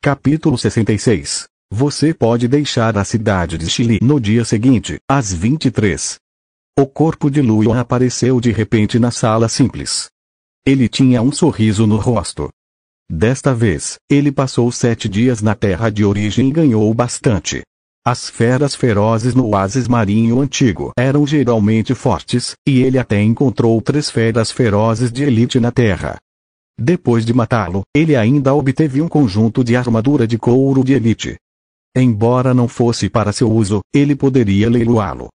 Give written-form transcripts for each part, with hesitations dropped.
Capítulo 66. Você pode deixar a cidade de Chile no dia seguinte, às 23. O corpo de Luan apareceu de repente na sala simples. Ele tinha um sorriso no rosto. Desta vez, ele passou 7 dias na terra de origem e ganhou bastante. As feras ferozes no oásis marinho antigo eram geralmente fortes, e ele até encontrou 3 feras ferozes de elite na terra. Depois de matá-lo, ele ainda obteve um conjunto de armadura de couro de elite. Embora não fosse para seu uso, ele poderia leiloá-lo.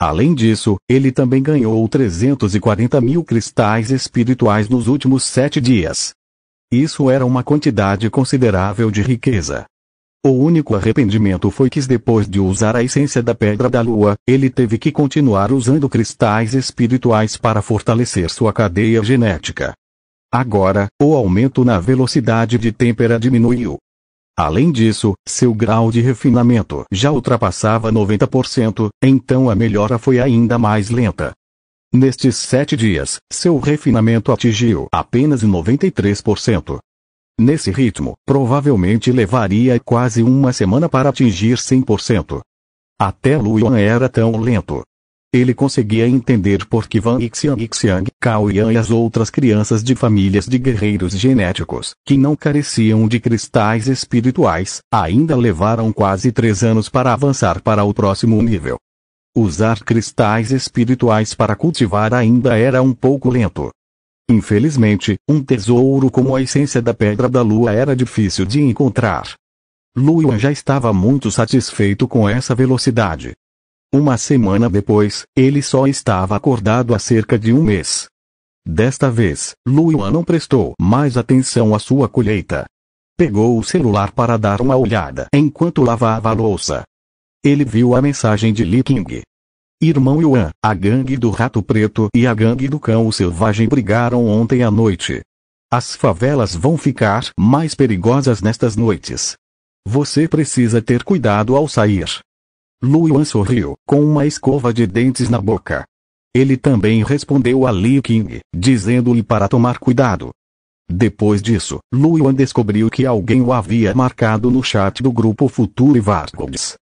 Além disso, ele também ganhou 340 mil cristais espirituais nos últimos 7 dias. Isso era uma quantidade considerável de riqueza. O único arrependimento foi que depois de usar a essência da Pedra da Lua, ele teve que continuar usando cristais espirituais para fortalecer sua cadeia genética. Agora, o aumento na velocidade de têmpera diminuiu. Além disso, seu grau de refinamento já ultrapassava 90%, então a melhora foi ainda mais lenta. Nestes 7 dias, seu refinamento atingiu apenas 93%. Nesse ritmo, provavelmente levaria quase uma semana para atingir 100%. Até Luan era tão lento. Ele conseguia entender por que Wang Xiang, Cao Yan e as outras crianças de famílias de guerreiros genéticos, que não careciam de cristais espirituais, ainda levaram quase 3 anos para avançar para o próximo nível. Usar cristais espirituais para cultivar ainda era um pouco lento. Infelizmente, um tesouro como a essência da Pedra da Lua era difícil de encontrar. Luan já estava muito satisfeito com essa velocidade. Uma semana depois, ele só estava acordado há cerca de um mês. Desta vez, Luan não prestou mais atenção à sua colheita. Pegou o celular para dar uma olhada enquanto lavava a louça. Ele viu a mensagem de Li King. Irmão Yuan, a gangue do Rato Preto e a gangue do Cão Selvagem brigaram ontem à noite. As favelas vão ficar mais perigosas nestas noites. Você precisa ter cuidado ao sair. Luan sorriu, com uma escova de dentes na boca. Ele também respondeu a Li King, dizendo-lhe para tomar cuidado. Depois disso, Luan descobriu que alguém o havia marcado no chat do grupo Futuro Vargods.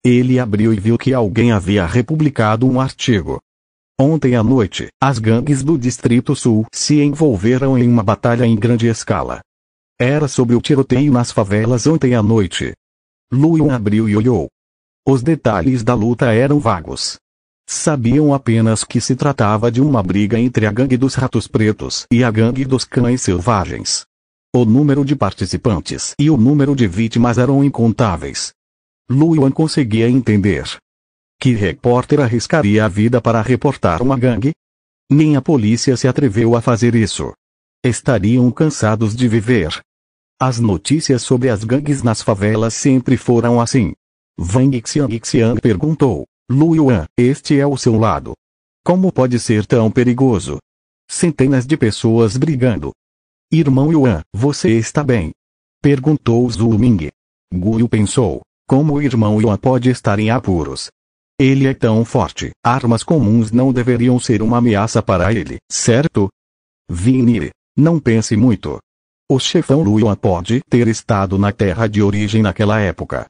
Ele abriu e viu que alguém havia republicado um artigo. Ontem à noite, as gangues do Distrito Sul se envolveram em uma batalha em grande escala. Era sobre o tiroteio nas favelas ontem à noite. Luan abriu e olhou. Os detalhes da luta eram vagos. Sabiam apenas que se tratava de uma briga entre a gangue dos Ratos Pretos e a gangue dos Cães Selvagens. O número de participantes e o número de vítimas eram incontáveis. Luan conseguia entender. Que repórter arriscaria a vida para reportar uma gangue? Nem a polícia se atreveu a fazer isso. Estariam cansados de viver. As notícias sobre as gangues nas favelas sempre foram assim. Wang Xiang perguntou. Luan, este é o seu lado. Como pode ser tão perigoso? Centenas de pessoas brigando. Irmão Yuan, você está bem? Perguntou Zhu Ming. Guyu pensou. Como o irmão Yuan pode estar em apuros? Ele é tão forte, armas comuns não deveriam ser uma ameaça para ele, certo? Vini, não pense muito. O chefão Luan pode ter estado na terra de origem naquela época.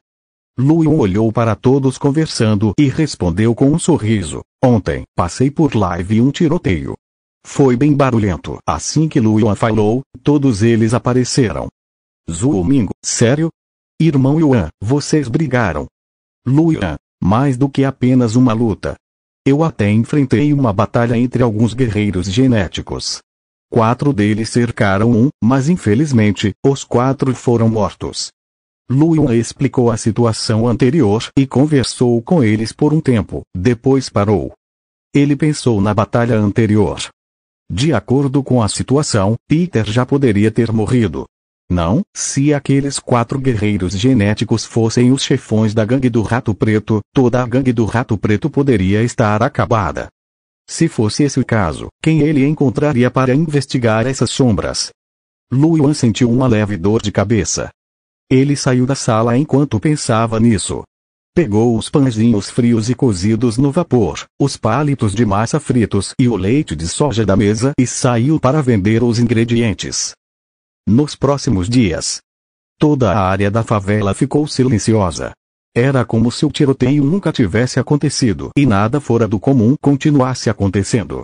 Luan olhou para todos conversando e respondeu com um sorriso. Ontem, passei por lá e vi um tiroteio. Foi bem barulhento. Assim que Luan falou, todos eles apareceram. Zhu Ming, sério? Irmão Yuan, vocês brigaram. Luan, mais do que apenas uma luta. Eu até enfrentei uma batalha entre alguns guerreiros genéticos. 4 deles cercaram mas infelizmente, os 4 foram mortos. Luan explicou a situação anterior e conversou com eles por um tempo, depois parou. Ele pensou na batalha anterior. De acordo com a situação, Peter já poderia ter morrido. Não, se aqueles 4 guerreiros genéticos fossem os chefões da gangue do Rato Preto, toda a gangue do Rato Preto poderia estar acabada. Se fosse esse o caso, quem ele encontraria para investigar essas sombras? Luan sentiu uma leve dor de cabeça. Ele saiu da sala enquanto pensava nisso. Pegou os pãezinhos frios e cozidos no vapor, os palitos de massa fritos e o leite de soja da mesa e saiu para vender os ingredientes. Nos próximos dias, Toda a área da favela ficou silenciosa. Era como se o tiroteio nunca tivesse acontecido e nada fora do comum continuasse acontecendo.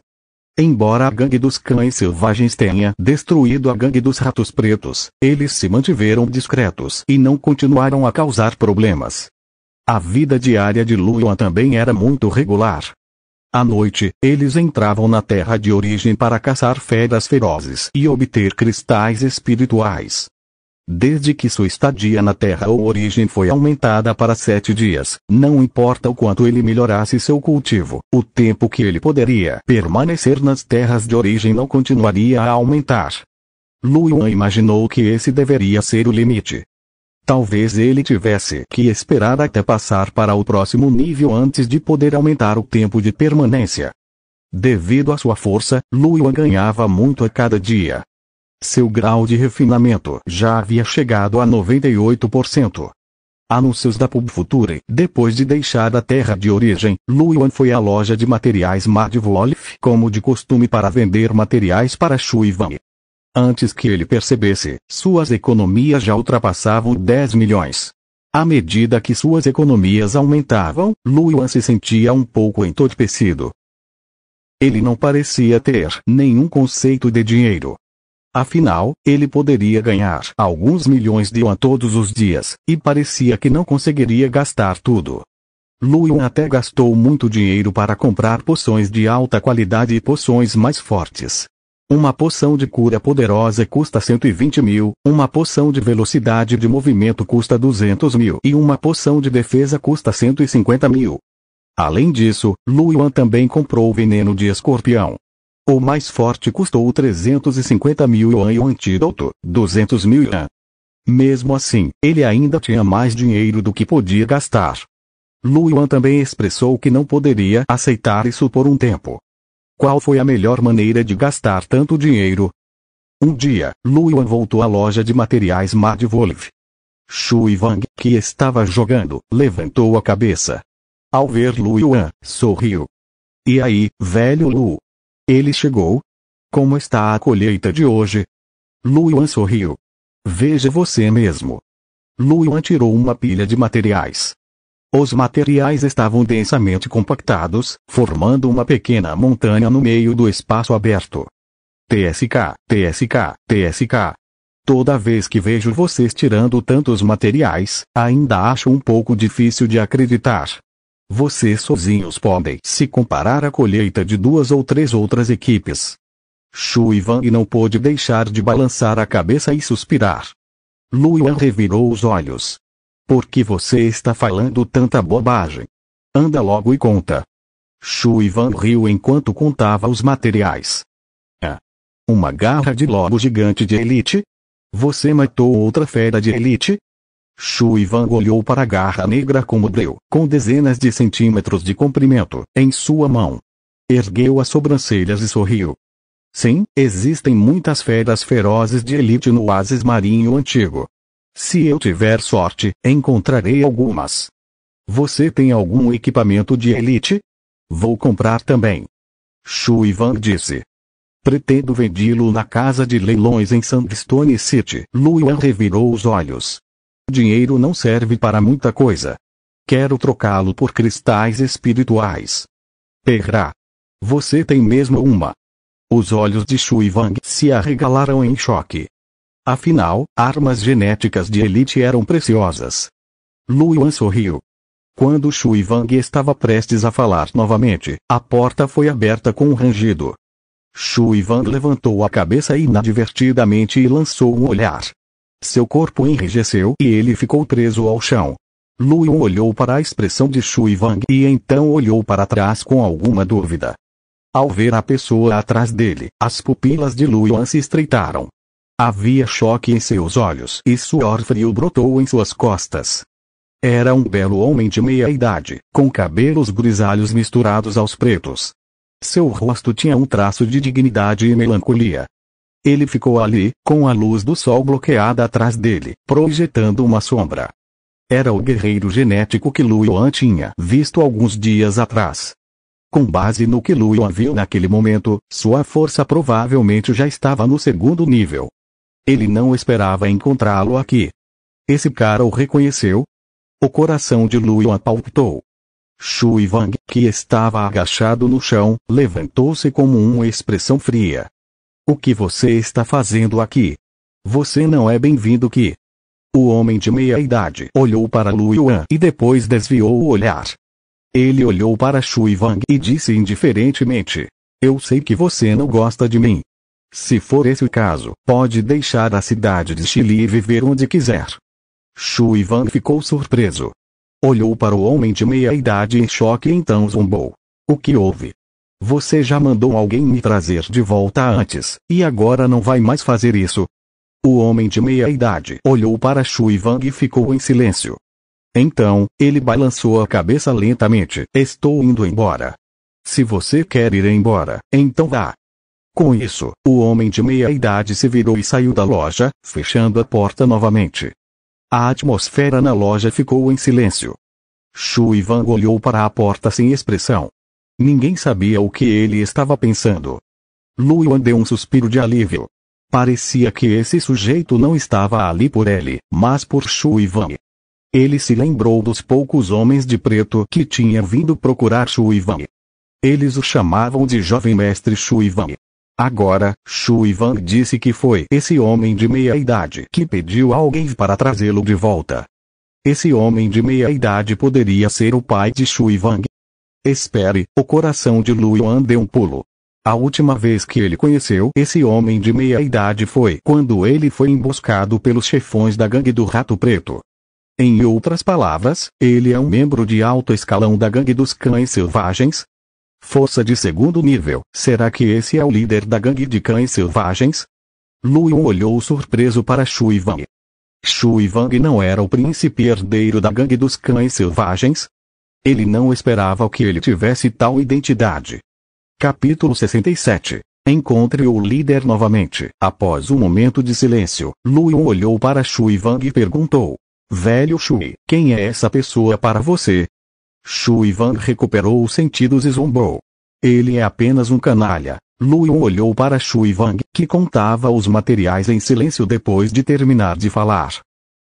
Embora a gangue dos cães selvagens tenha destruído a gangue dos ratos pretos, eles se mantiveram discretos e não continuaram a causar problemas. A vida diária de Luan também era muito regular. À noite, eles entravam na terra de origem para caçar feras ferozes e obter cristais espirituais. Desde que sua estadia na Terra ou origem foi aumentada para 7 dias, não importa o quanto ele melhorasse seu cultivo, o tempo que ele poderia permanecer nas terras de origem não continuaria a aumentar. Luan imaginou que esse deveria ser o limite. Talvez ele tivesse que esperar até passar para o próximo nível antes de poder aumentar o tempo de permanência. Devido à sua força, Luan ganhava muito a cada dia. Seu grau de refinamento já havia chegado a 98%. Anúncios da Pub Future. Depois de deixar a terra de origem, Luan foi à loja de materiais Mad Wolf como de costume para vender materiais para Shui Wang. Antes que ele percebesse, suas economias já ultrapassavam 10 milhões. À medida que suas economias aumentavam, Luan se sentia um pouco entorpecido. Ele não parecia ter nenhum conceito de dinheiro. Afinal, ele poderia ganhar alguns milhões de yuan todos os dias, e parecia que não conseguiria gastar tudo. Luan até gastou muito dinheiro para comprar poções de alta qualidade e poções mais fortes. Uma poção de cura poderosa custa 120 mil, uma poção de velocidade de movimento custa 200 mil e uma poção de defesa custa 150 mil. Além disso, Luan também comprou veneno de escorpião. O mais forte custou 350 mil yuan e o antídoto, 200 mil yuan. Mesmo assim, ele ainda tinha mais dinheiro do que podia gastar. Luan também expressou que não poderia aceitar isso por um tempo. Qual foi a melhor maneira de gastar tanto dinheiro? Um dia, Luan voltou à loja de materiais Mad Wolf. Shui Wang, que estava jogando, levantou a cabeça. Ao ver Luan, sorriu. E aí, velho Lu? Ele chegou? Como está a colheita de hoje? Luan sorriu. Veja você mesmo. Luan tirou uma pilha de materiais. Os materiais estavam densamente compactados, formando uma pequena montanha no meio do espaço aberto. TSK, TSK, TSK. Toda vez que vejo vocês tirando tantos materiais, ainda acho um pouco difícil de acreditar. Vocês sozinhos podem se comparar à colheita de 2 ou 3 outras equipes. Shui Wang não pôde deixar de balançar a cabeça e suspirar. Luan revirou os olhos. Por que você está falando tanta bobagem? Anda logo e conta. Shui Wang riu enquanto contava os materiais. Uma garra de lobo gigante de elite? Você matou outra fera de elite? Shui Wang olhou para a garra negra como breu, com dezenas de centímetros de comprimento, em sua mão. Ergueu as sobrancelhas e sorriu. Sim, existem muitas feras ferozes de elite no oásis marinho antigo. Se eu tiver sorte, encontrarei algumas. Você tem algum equipamento de elite? Vou comprar também. Shui Wang disse. Pretendo vendê-lo na casa de leilões em Sandstone City. Luan revirou os olhos. Dinheiro não serve para muita coisa. Quero trocá-lo por cristais espirituais. Perrá. Você tem mesmo uma? Os olhos de Shui Wang se arregalaram em choque. Afinal, armas genéticas de elite eram preciosas. Luan sorriu. Quando Shui Wang estava prestes a falar novamente, a porta foi aberta com um rangido. Shui Wang levantou a cabeça inadvertidamente e lançou um olhar. Seu corpo enrijeceu e ele ficou preso ao chão. Luan olhou para a expressão de Shui Wang e então olhou para trás com alguma dúvida. Ao ver a pessoa atrás dele, as pupilas de Luan se estreitaram. Havia choque em seus olhos e suor frio brotou em suas costas. Era um belo homem de meia-idade, com cabelos grisalhos misturados aos pretos. Seu rosto tinha um traço de dignidade e melancolia. Ele ficou ali, com a luz do sol bloqueada atrás dele, projetando uma sombra. Era o guerreiro genético que Luan tinha visto alguns dias atrás. Com base no que Luan viu naquele momento, sua força provavelmente já estava no 2º nível. Ele não esperava encontrá-lo aqui. Esse cara o reconheceu? O coração de Lu Yuan palpitou. Shui Wang, que estava agachado no chão, levantou-se com uma expressão fria. O que você está fazendo aqui? Você não é bem-vindo aqui. O homem de meia-idade olhou para Lu Yuan e depois desviou o olhar. Ele olhou para Shui Wang e disse indiferentemente: eu sei que você não gosta de mim. Se for esse o caso, pode deixar a cidade de Chili e viver onde quiser. Shui Wang ficou surpreso. Olhou para o homem de meia-idade em choque e então zombou. O que houve? Você já mandou alguém me trazer de volta antes, e agora não vai mais fazer isso? O homem de meia-idade olhou para Shui Wang e ficou em silêncio. Então, ele balançou a cabeça lentamente. Estou indo embora. Se você quer ir embora, então vá. Com isso, o homem de meia-idade se virou e saiu da loja, fechando a porta novamente. A atmosfera na loja ficou em silêncio. Shui Wang olhou para a porta sem expressão. Ninguém sabia o que ele estava pensando. Lu Yuan deu um suspiro de alívio. Parecia que esse sujeito não estava ali por ele, mas por Shui Wang. Ele se lembrou dos poucos homens de preto que tinha vindo procurar Shui Wang. Eles o chamavam de Jovem Mestre Shui Wang. Agora, Shui Wang disse que foi esse homem de meia-idade que pediu a alguém para trazê-lo de volta. Esse homem de meia-idade poderia ser o pai de Shui Wang. Espere, o coração de Lu Yuan deu um pulo. A última vez que ele conheceu esse homem de meia-idade foi quando ele foi emboscado pelos chefões da gangue do Rato Preto. Em outras palavras, ele é um membro de alto escalão da gangue dos cães selvagens? Força de segundo nível, será que esse é o líder da gangue de cães selvagens? Lu Yuan olhou surpreso para Shui Wang. Shui Wang não era o príncipe herdeiro da gangue dos cães selvagens? Ele não esperava que ele tivesse tal identidade. Capítulo 67. Encontre o líder novamente. Após um momento de silêncio, Lu Yuan olhou para Shui Wang e perguntou: velho Shui, quem é essa pessoa para você? Shui Wang recuperou os sentidos e zombou. Ele é apenas um canalha. Lu Yuan olhou para Shui Wang, que contava os materiais em silêncio depois de terminar de falar.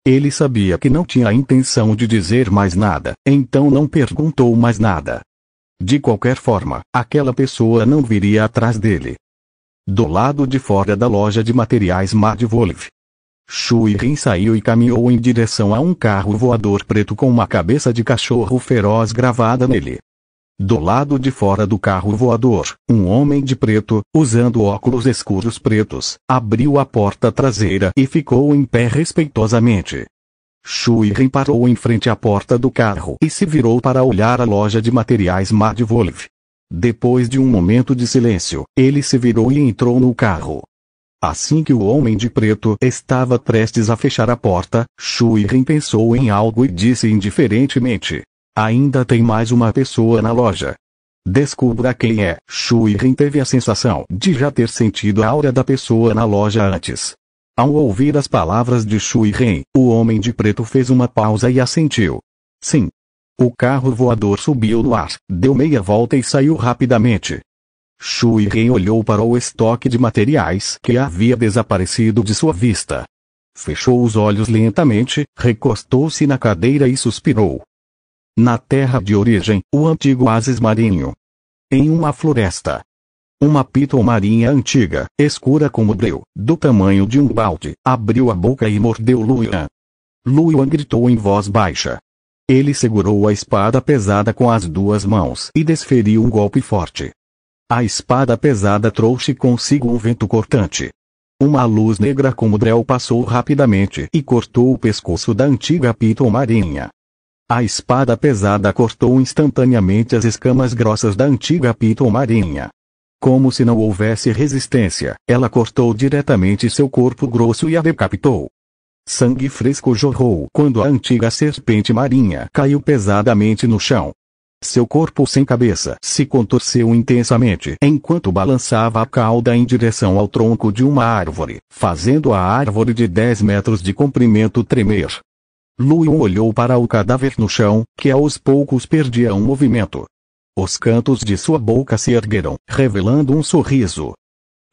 Ele sabia que não tinha a intenção de dizer mais nada, então não perguntou mais nada. De qualquer forma, aquela pessoa não viria atrás dele. Do lado de fora da loja de materiais Mad Wolf, Shui Rin saiu e caminhou em direção a um carro voador preto com uma cabeça de cachorro feroz gravada nele. Do lado de fora do carro voador, um homem de preto, usando óculos escuros pretos, abriu a porta traseira e ficou em pé respeitosamente. Shui Rin parou em frente à porta do carro e se virou para olhar a loja de materiais Mad Wolf. Depois de um momento de silêncio, ele se virou e entrou no carro. Assim que o homem de preto estava prestes a fechar a porta, Shui Rin pensou em algo e disse indiferentemente: ainda tem mais uma pessoa na loja. Descubra quem é. Shui Rin teve a sensação de já ter sentido a aura da pessoa na loja antes. Ao ouvir as palavras de Shui Rin, o homem de preto fez uma pausa e assentiu. Sim. O carro voador subiu no ar, deu meia volta e saiu rapidamente. Shui Rin olhou para o estoque de materiais que havia desaparecido de sua vista. Fechou os olhos lentamente, recostou-se na cadeira e suspirou. Na terra de origem, o antigo oásis marinho. Em uma floresta. Uma piton marinha antiga, escura como breu, do tamanho de um balde, abriu a boca e mordeu Lu Yuan. Lu Yuan gritou em voz baixa. Ele segurou a espada pesada com as duas mãos e desferiu um golpe forte. A espada pesada trouxe consigo um vento cortante. Uma luz negra como drel passou rapidamente e cortou o pescoço da antiga piton marinha. A espada pesada cortou instantaneamente as escamas grossas da antiga piton marinha. Como se não houvesse resistência, ela cortou diretamente seu corpo grosso e a decapitou. Sangue fresco jorrou quando a antiga serpente marinha caiu pesadamente no chão. Seu corpo sem cabeça se contorceu intensamente enquanto balançava a cauda em direção ao tronco de uma árvore, fazendo a árvore de 10 metros de comprimento tremer. Lu Yuan olhou para o cadáver no chão, que aos poucos perdia um movimento. Os cantos de sua boca se ergueram, revelando um sorriso.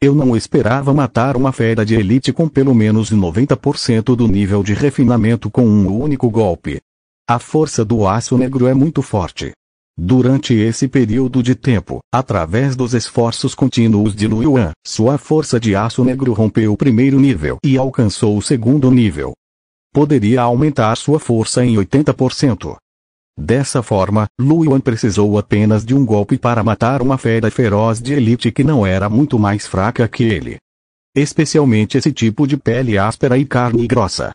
Eu não esperava matar uma fera de elite com pelo menos 90% do nível de refinamento com um único golpe. A força do aço negro é muito forte. Durante esse período de tempo, através dos esforços contínuos de Lu Yuan, sua força de aço negro rompeu o primeiro nível e alcançou o segundo nível. Poderia aumentar sua força em 80%. Dessa forma, Lu Yuan precisou apenas de um golpe para matar uma fera feroz de elite que não era muito mais fraca que ele. Especialmente esse tipo de pele áspera e carne grossa.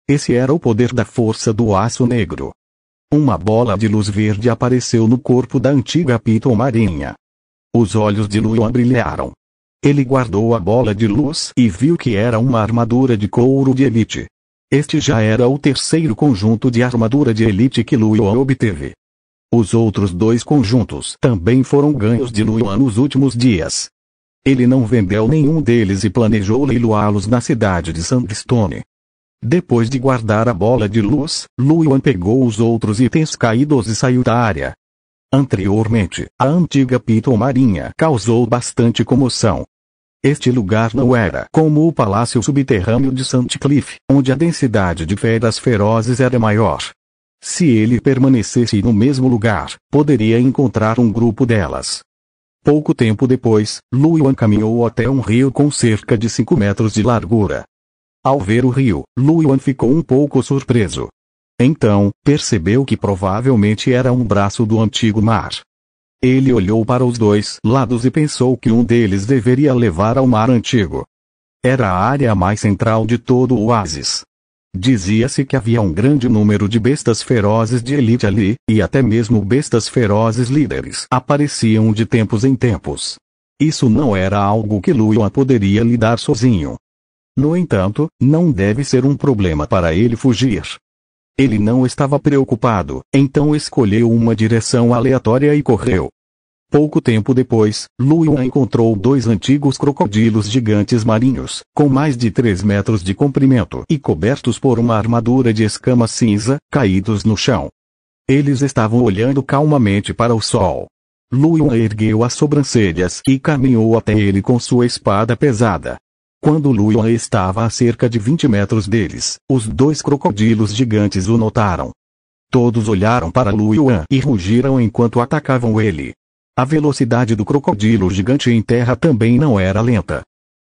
Esse era o poder da força do aço negro. Uma bola de luz verde apareceu no corpo da antiga Piton Marinha. Os olhos de Lu Yuan brilharam. Ele guardou a bola de luz e viu que era uma armadura de couro de elite. Este já era o terceiro conjunto de armadura de elite que Lu Yuan obteve. Os outros dois conjuntos também foram ganhos de Lu Yuan nos últimos dias. Ele não vendeu nenhum deles e planejou leiloá-los na cidade de Sandstone. Depois de guardar a bola de luz, Lu Yuan pegou os outros itens caídos e saiu da área. Anteriormente, a antiga Piton Marinha causou bastante comoção. Este lugar não era como o palácio subterrâneo de Sandcliffe, onde a densidade de feras ferozes era maior. Se ele permanecesse no mesmo lugar, poderia encontrar um grupo delas. Pouco tempo depois, Lu Yuan caminhou até um rio com cerca de 5 metros de largura. Ao ver o rio, Lu Yuan ficou um pouco surpreso. Então, percebeu que provavelmente era um braço do antigo mar. Ele olhou para os dois lados e pensou que um deles deveria levar ao mar antigo. Era a área mais central de todo o oásis. Dizia-se que havia um grande número de bestas ferozes de elite ali, e até mesmo bestas ferozes líderes apareciam de tempos em tempos. Isso não era algo que Lu Yuan poderia lidar sozinho. No entanto, não deve ser um problema para ele fugir. Ele não estava preocupado, então escolheu uma direção aleatória e correu. Pouco tempo depois, Lu Yuan encontrou dois antigos crocodilos gigantes marinhos, com mais de 3 metros de comprimento e cobertos por uma armadura de escama cinza, caídos no chão. Eles estavam olhando calmamente para o sol. Lu Yuan ergueu as sobrancelhas e caminhou até ele com sua espada pesada. Quando Lu Yuan estava a cerca de 20 metros deles, os dois crocodilos gigantes o notaram. Todos olharam para Lu Yuan e rugiram enquanto atacavam ele. A velocidade do crocodilo gigante em terra também não era lenta.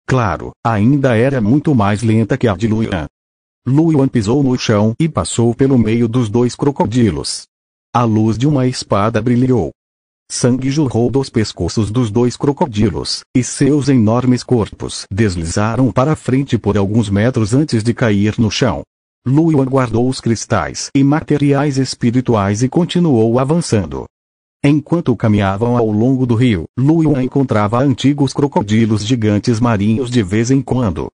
Claro, ainda era muito mais lenta que a de Lu Yuan. Lu Yuan pisou no chão e passou pelo meio dos dois crocodilos. A luz de uma espada brilhou. Sangue jorrou dos pescoços dos dois crocodilos, e seus enormes corpos deslizaram para frente por alguns metros antes de cair no chão. Lu Yuan guardou os cristais e materiais espirituais e continuou avançando. Enquanto caminhavam ao longo do rio, Lu Yuan encontrava antigos crocodilos gigantes marinhos de vez em quando.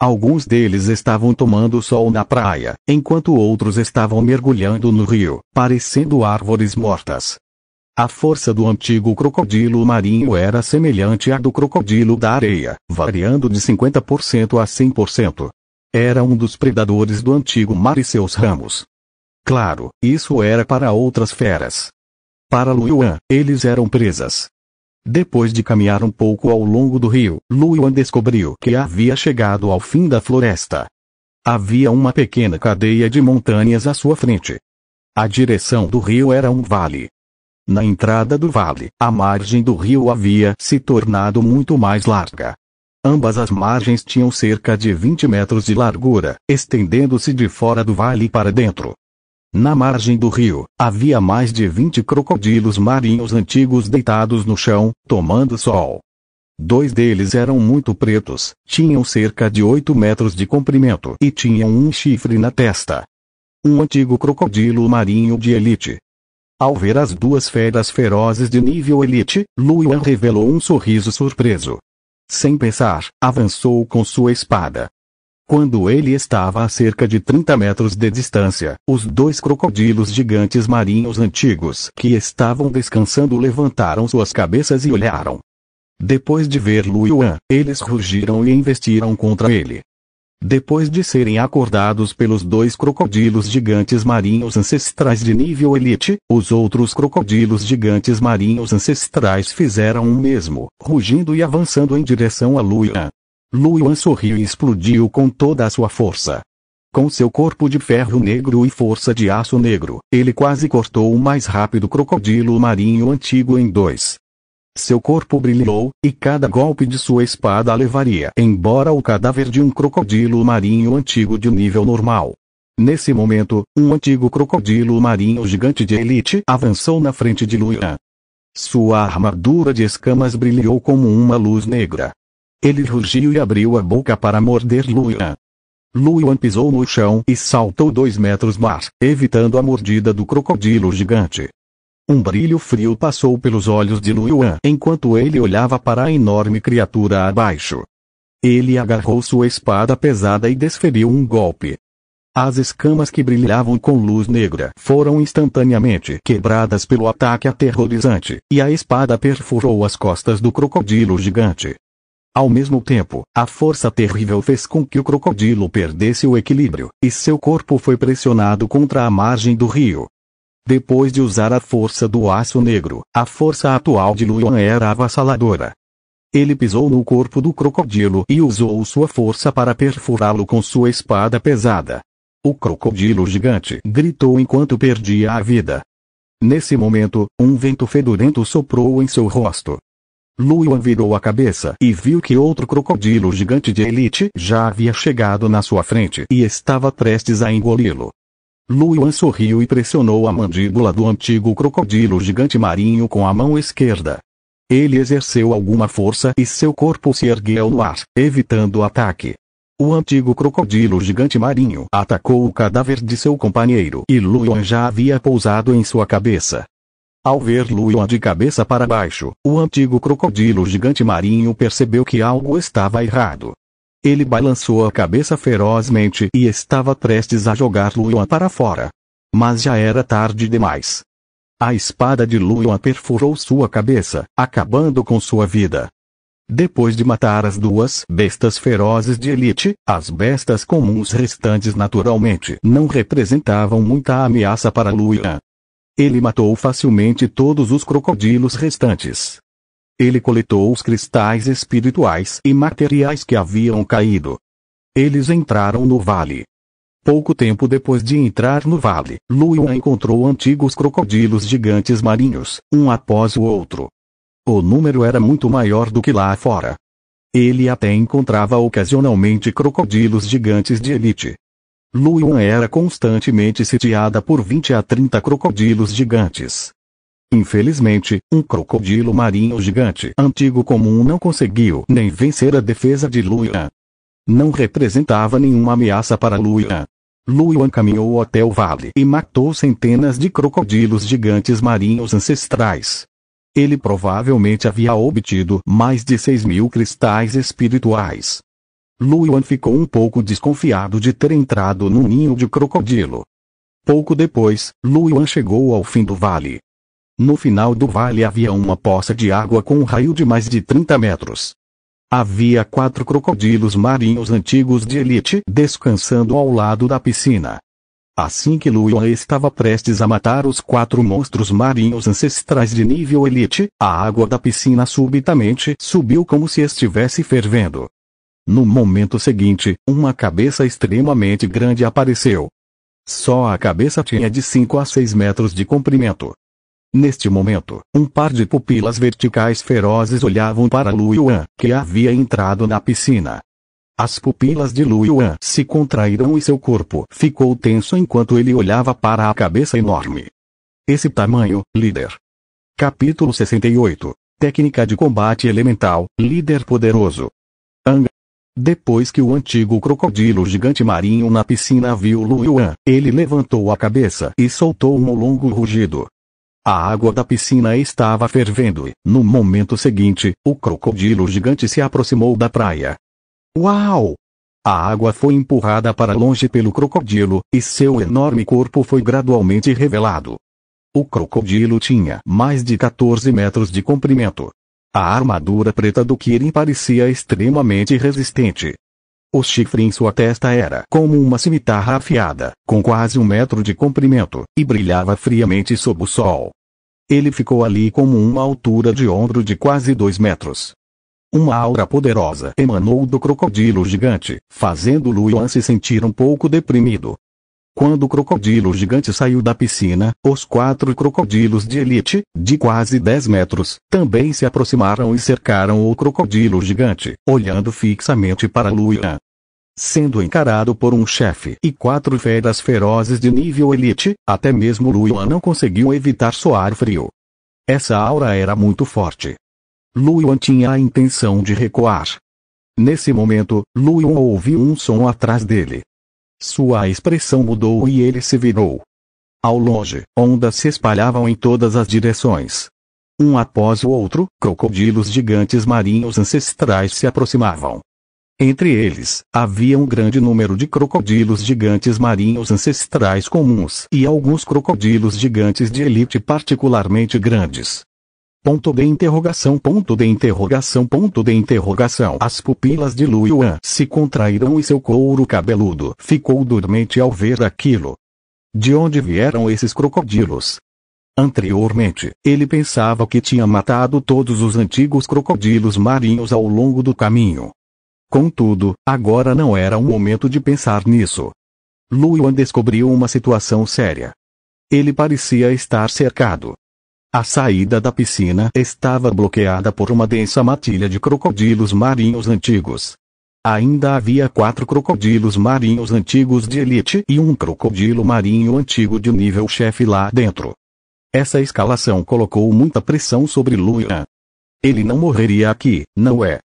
Alguns deles estavam tomando sol na praia, enquanto outros estavam mergulhando no rio, parecendo árvores mortas. A força do antigo crocodilo marinho era semelhante à do crocodilo da areia, variando de 50% a 100%. Era um dos predadores do antigo mar e seus ramos. Claro, isso era para outras feras. Para Lu Yuan, eles eram presas. Depois de caminhar um pouco ao longo do rio, Lu Yuan descobriu que havia chegado ao fim da floresta. Havia uma pequena cadeia de montanhas à sua frente. A direção do rio era um vale. Na entrada do vale, a margem do rio havia se tornado muito mais larga. Ambas as margens tinham cerca de 20 metros de largura, estendendo-se de fora do vale para dentro. Na margem do rio, havia mais de 20 crocodilos marinhos antigos deitados no chão, tomando sol. 2 deles eram muito pretos, tinham cerca de 8 metros de comprimento e tinham um chifre na testa. Um antigo crocodilo marinho de elite. Ao ver as duas feras ferozes de nível elite, Lu Yuan revelou um sorriso surpreso. Sem pensar, avançou com sua espada. Quando ele estava a cerca de 30 metros de distância, os dois crocodilos gigantes marinhos antigos que estavam descansando levantaram suas cabeças e olharam. Depois de ver Lu Yuan, eles rugiram e investiram contra ele. Depois de serem acordados pelos 2 crocodilos gigantes marinhos ancestrais de nível elite, os outros crocodilos gigantes marinhos ancestrais fizeram o mesmo, rugindo e avançando em direção a Luyan. Luyan sorriu e explodiu com toda a sua força. Com seu corpo de ferro negro e força de aço negro, ele quase cortou o mais rápido crocodilo marinho antigo em 2. Seu corpo brilhou, e cada golpe de sua espada levaria embora o cadáver de um crocodilo marinho antigo de nível normal. Nesse momento, um antigo crocodilo marinho gigante de elite avançou na frente de Luyan. Sua armadura de escamas brilhou como uma luz negra. Ele rugiu e abriu a boca para morder Luyan. Luyan pisou no chão e saltou 2 metros mar, evitando a mordida do crocodilo gigante. Um brilho frio passou pelos olhos de Luyan enquanto ele olhava para a enorme criatura abaixo. Ele agarrou sua espada pesada e desferiu um golpe. As escamas que brilhavam com luz negra foram instantaneamente quebradas pelo ataque aterrorizante, e a espada perfurou as costas do crocodilo gigante. Ao mesmo tempo, a força terrível fez com que o crocodilo perdesse o equilíbrio, e seu corpo foi pressionado contra a margem do rio. Depois de usar a força do aço negro, a força atual de Luyan era avassaladora. Ele pisou no corpo do crocodilo e usou sua força para perfurá-lo com sua espada pesada. O crocodilo gigante gritou enquanto perdia a vida. Nesse momento, um vento fedorento soprou em seu rosto. Luyan virou a cabeça e viu que outro crocodilo gigante de elite já havia chegado na sua frente e estava prestes a engoli-lo. Luyan sorriu e pressionou a mandíbula do antigo crocodilo gigante marinho com a mão esquerda. Ele exerceu alguma força e seu corpo se ergueu no ar, evitando o ataque. O antigo crocodilo gigante marinho atacou o cadáver de seu companheiro e Luyan já havia pousado em sua cabeça. Ao ver Luyan de cabeça para baixo, o antigo crocodilo gigante marinho percebeu que algo estava errado. Ele balançou a cabeça ferozmente e estava prestes a jogar Luyan para fora. Mas já era tarde demais. A espada de Luyan perfurou sua cabeça, acabando com sua vida. Depois de matar as 2 bestas ferozes de elite, as bestas comuns restantes naturalmente não representavam muita ameaça para Luyan. Ele matou facilmente todos os crocodilos restantes. Ele coletou os cristais espirituais e materiais que haviam caído. Eles entraram no vale. Pouco tempo depois de entrar no vale, Luyan encontrou antigos crocodilos gigantes marinhos, um após o outro. O número era muito maior do que lá fora. Ele até encontrava ocasionalmente crocodilos gigantes de elite. Luyan era constantemente sitiada por 20 a 30 crocodilos gigantes. Infelizmente, um crocodilo marinho gigante antigo comum não conseguiu nem vencer a defesa de Luyan. Não representava nenhuma ameaça para Luyan. Luyan caminhou até o vale e matou centenas de crocodilos gigantes marinhos ancestrais. Ele provavelmente havia obtido mais de 6.000 cristais espirituais. Luyan ficou um pouco desconfiado de ter entrado num ninho de crocodilo. Pouco depois, Luyan chegou ao fim do vale. No final do vale havia uma poça de água com um raio de mais de 30 metros. Havia 4 crocodilos marinhos antigos de elite descansando ao lado da piscina. Assim que Luyan estava prestes a matar os 4 monstros marinhos ancestrais de nível elite, a água da piscina subitamente subiu como se estivesse fervendo. No momento seguinte, uma cabeça extremamente grande apareceu. Só a cabeça tinha de 5 a 6 metros de comprimento. Neste momento, um par de pupilas verticais ferozes olhavam para Luyan, que havia entrado na piscina. As pupilas de Luyan se contraíram e seu corpo ficou tenso enquanto ele olhava para a cabeça enorme. Esse tamanho, líder. Capítulo 68. Técnica de combate elemental, líder poderoso. Depois que o antigo crocodilo gigante marinho na piscina viu Luyan, ele levantou a cabeça e soltou um longo rugido. A água da piscina estava fervendo e, no momento seguinte, o crocodilo gigante se aproximou da praia. Uau! A água foi empurrada para longe pelo crocodilo, e seu enorme corpo foi gradualmente revelado. O crocodilo tinha mais de 14 metros de comprimento. A armadura preta do Kirin parecia extremamente resistente. O chifre em sua testa era como uma cimitarra afiada, com quase 1 metro de comprimento, e brilhava friamente sob o sol. Ele ficou ali como uma altura de ombro de quase 2 metros. Uma aura poderosa emanou do crocodilo gigante, fazendo Lu Yuan se sentir um pouco deprimido. Quando o crocodilo gigante saiu da piscina, os 4 crocodilos de elite, de quase 10 metros, também se aproximaram e cercaram o crocodilo gigante, olhando fixamente para Lu Yuan. Sendo encarado por um chefe e 4 feras ferozes de nível elite, até mesmo Lu Yuan não conseguiu evitar suar frio. Essa aura era muito forte. Lu Yuan tinha a intenção de recuar. Nesse momento, Lu Yuan ouviu um som atrás dele. Sua expressão mudou e ele se virou. Ao longe, ondas se espalhavam em todas as direções. Um após o outro, crocodilos gigantes marinhos ancestrais se aproximavam. Entre eles, havia um grande número de crocodilos gigantes marinhos ancestrais comuns e alguns crocodilos gigantes de elite particularmente grandes. Ponto de interrogação, ponto de interrogação, ponto de interrogação. As pupilas de Lu Yuan se contraíram e seu couro cabeludo ficou dormente ao ver aquilo. De onde vieram esses crocodilos? Anteriormente, ele pensava que tinha matado todos os antigos crocodilos marinhos ao longo do caminho. Contudo, agora não era o momento de pensar nisso. Lu Yuan descobriu uma situação séria. Ele parecia estar cercado. A saída da piscina estava bloqueada por uma densa matilha de crocodilos marinhos antigos. Ainda havia 4 crocodilos marinhos antigos de elite e um crocodilo marinho antigo de nível chefe lá dentro. Essa escalação colocou muita pressão sobre Lu Yuan. Ele não morreria aqui, não é?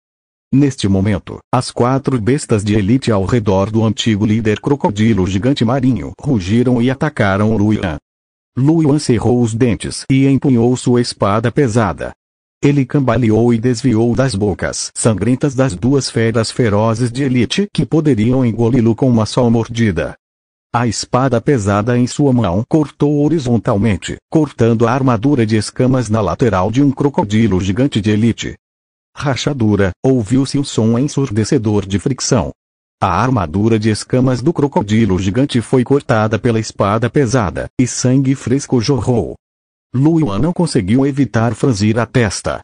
Neste momento, as 4 bestas de elite ao redor do antigo líder crocodilo gigante marinho rugiram e atacaram Lu Yuan. Lu Yuan cerrou os dentes e empunhou sua espada pesada. Ele cambaleou e desviou das bocas sangrentas das 2 feras ferozes de elite que poderiam engoli-lo com uma só mordida. A espada pesada em sua mão cortou horizontalmente, cortando a armadura de escamas na lateral de um crocodilo gigante de elite. Rachadura, ouviu-se o som ensurdecedor de fricção. A armadura de escamas do crocodilo gigante foi cortada pela espada pesada, e sangue fresco jorrou. Lu Yuan não conseguiu evitar franzir a testa.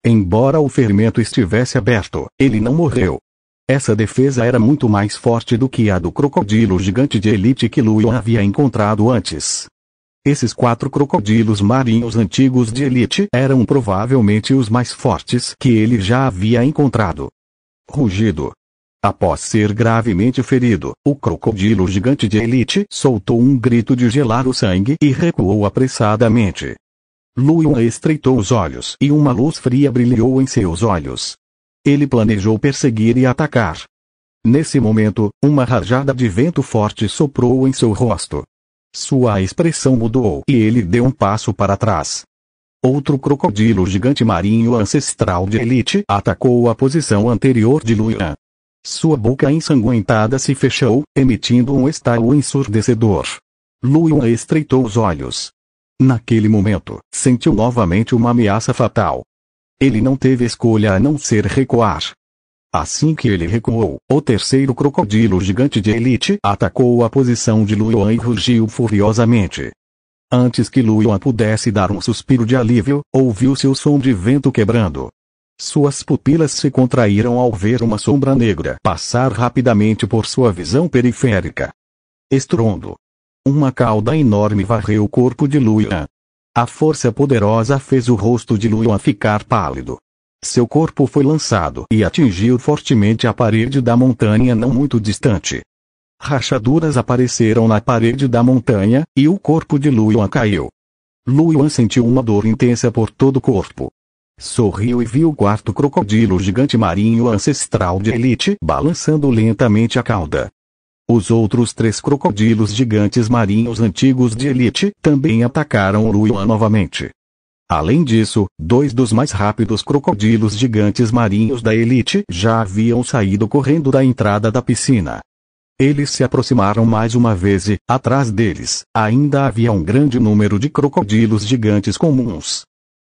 Embora o ferimento estivesse aberto, ele não morreu. Essa defesa era muito mais forte do que a do crocodilo gigante de elite que Lu Yuan havia encontrado antes. Esses 4 crocodilos marinhos antigos de elite eram provavelmente os mais fortes que ele já havia encontrado. Rugido. Após ser gravemente ferido, o crocodilo gigante de elite soltou um grito de gelar o sangue e recuou apressadamente. Lu Yuan estreitou os olhos e uma luz fria brilhou em seus olhos. Ele planejou perseguir e atacar. Nesse momento, uma rajada de vento forte soprou em seu rosto. Sua expressão mudou e ele deu um passo para trás. Outro crocodilo gigante marinho ancestral de elite atacou a posição anterior de Lu Yuan. Sua boca ensanguentada se fechou, emitindo um estalo ensurdecedor. Lu Yuan estreitou os olhos. Naquele momento, sentiu novamente uma ameaça fatal. Ele não teve escolha a não ser recuar. Assim que ele recuou, o terceiro crocodilo gigante de elite atacou a posição de Lu Yuan e rugiu furiosamente. Antes que Lu Yuan pudesse dar um suspiro de alívio, ouviu-se o som de vento quebrando. Suas pupilas se contraíram ao ver uma sombra negra passar rapidamente por sua visão periférica. Estrondo. Uma cauda enorme varreu o corpo de Lu Yuan. A força poderosa fez o rosto de Lu Yuan ficar pálido. Seu corpo foi lançado e atingiu fortemente a parede da montanha não muito distante. Rachaduras apareceram na parede da montanha, e o corpo de Lu Yuan caiu. Lu Yuan sentiu uma dor intensa por todo o corpo. Sorriu e viu o 4º crocodilo gigante marinho ancestral de elite balançando lentamente a cauda. Os outros 3 crocodilos gigantes marinhos antigos de elite também atacaram Lu Yuan novamente. Além disso, 2 dos mais rápidos crocodilos gigantes marinhos da elite já haviam saído correndo da entrada da piscina. Eles se aproximaram mais uma vez e, atrás deles, ainda havia um grande número de crocodilos gigantes comuns.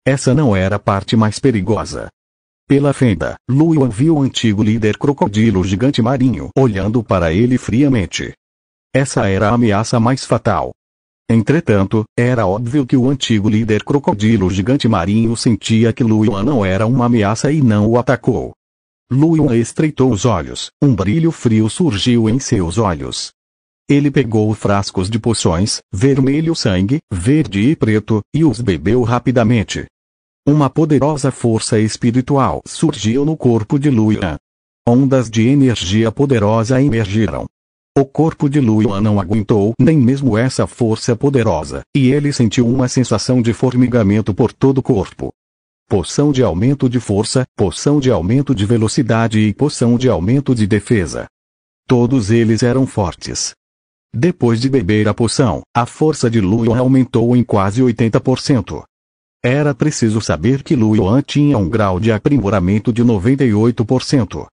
Essa não era a parte mais perigosa. Pela fenda, Lu Yuan viu o antigo líder crocodilo gigante marinho olhando para ele friamente. Essa era a ameaça mais fatal. Entretanto, era óbvio que o antigo líder crocodilo gigante marinho sentia que Lu Yuan não era uma ameaça e não o atacou. Lu Yuan estreitou os olhos, um brilho frio surgiu em seus olhos. Ele pegou frascos de poções, vermelho sangue, verde e preto, e os bebeu rapidamente. Uma poderosa força espiritual surgiu no corpo de Lu Yuan. Ondas de energia poderosa emergiram. O corpo de Lu Yuan não aguentou nem mesmo essa força poderosa, e ele sentiu uma sensação de formigamento por todo o corpo. Poção de aumento de força, poção de aumento de velocidade e poção de aumento de defesa. Todos eles eram fortes. Depois de beber a poção, a força de Lu Yuan aumentou em quase 80%. Era preciso saber que Lu Yuan tinha um grau de aprimoramento de 98%.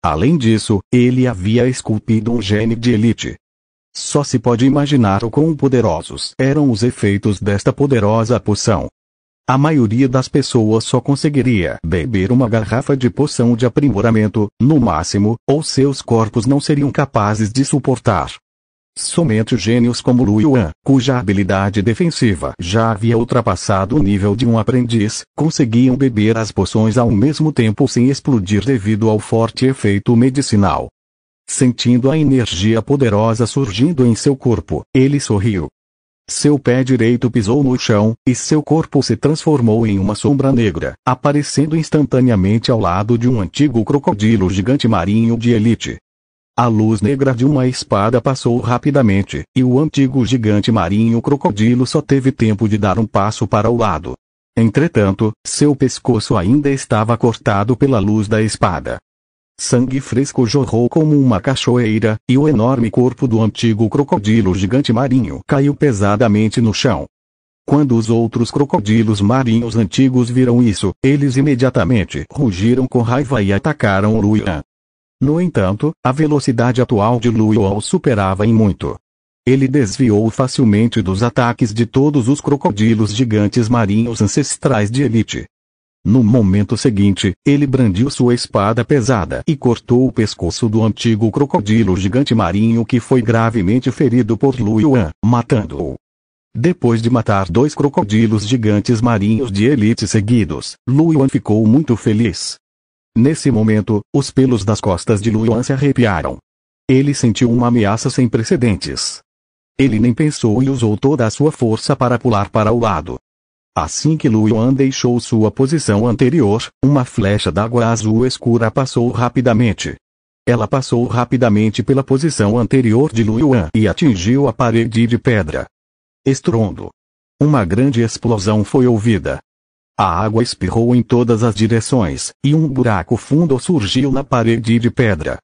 Além disso, ele havia esculpido um gene de elite. Só se pode imaginar o quão poderosos eram os efeitos desta poderosa poção. A maioria das pessoas só conseguiria beber uma garrafa de poção de aprimoramento, no máximo, ou seus corpos não seriam capazes de suportar. Somente gênios como Lu Yuan, cuja habilidade defensiva já havia ultrapassado o nível de um aprendiz, conseguiam beber as poções ao mesmo tempo sem explodir devido ao forte efeito medicinal. Sentindo a energia poderosa surgindo em seu corpo, ele sorriu. Seu pé direito pisou no chão, e seu corpo se transformou em uma sombra negra, aparecendo instantaneamente ao lado de um antigo crocodilo gigante marinho de elite. A luz negra de uma espada passou rapidamente, e o antigo gigante marinho crocodilo só teve tempo de dar um passo para o lado. Entretanto, seu pescoço ainda estava cortado pela luz da espada. Sangue fresco jorrou como uma cachoeira, e o enorme corpo do antigo crocodilo gigante marinho caiu pesadamente no chão. Quando os outros crocodilos marinhos antigos viram isso, eles imediatamente rugiram com raiva e atacaram Lu Yuan. No entanto, a velocidade atual de Lu Yuan o superava em muito. Ele desviou facilmente dos ataques de todos os crocodilos gigantes marinhos ancestrais de elite. No momento seguinte, ele brandiu sua espada pesada e cortou o pescoço do antigo crocodilo gigante marinho que foi gravemente ferido por Lu Yuan, matando-o. Depois de matar 2 crocodilos gigantes marinhos de elite seguidos, Lu Yuan ficou muito feliz. Nesse momento, os pelos das costas de Lu Yuan se arrepiaram. Ele sentiu uma ameaça sem precedentes. Ele nem pensou e usou toda a sua força para pular para o lado. Assim que Lu Yuan deixou sua posição anterior, uma flecha d'água azul escura passou rapidamente. Ela passou rapidamente pela posição anterior de Lu Yuan e atingiu a parede de pedra. Estrondo. Uma grande explosão foi ouvida. A água espirrou em todas as direções, e um buraco fundo surgiu na parede de pedra.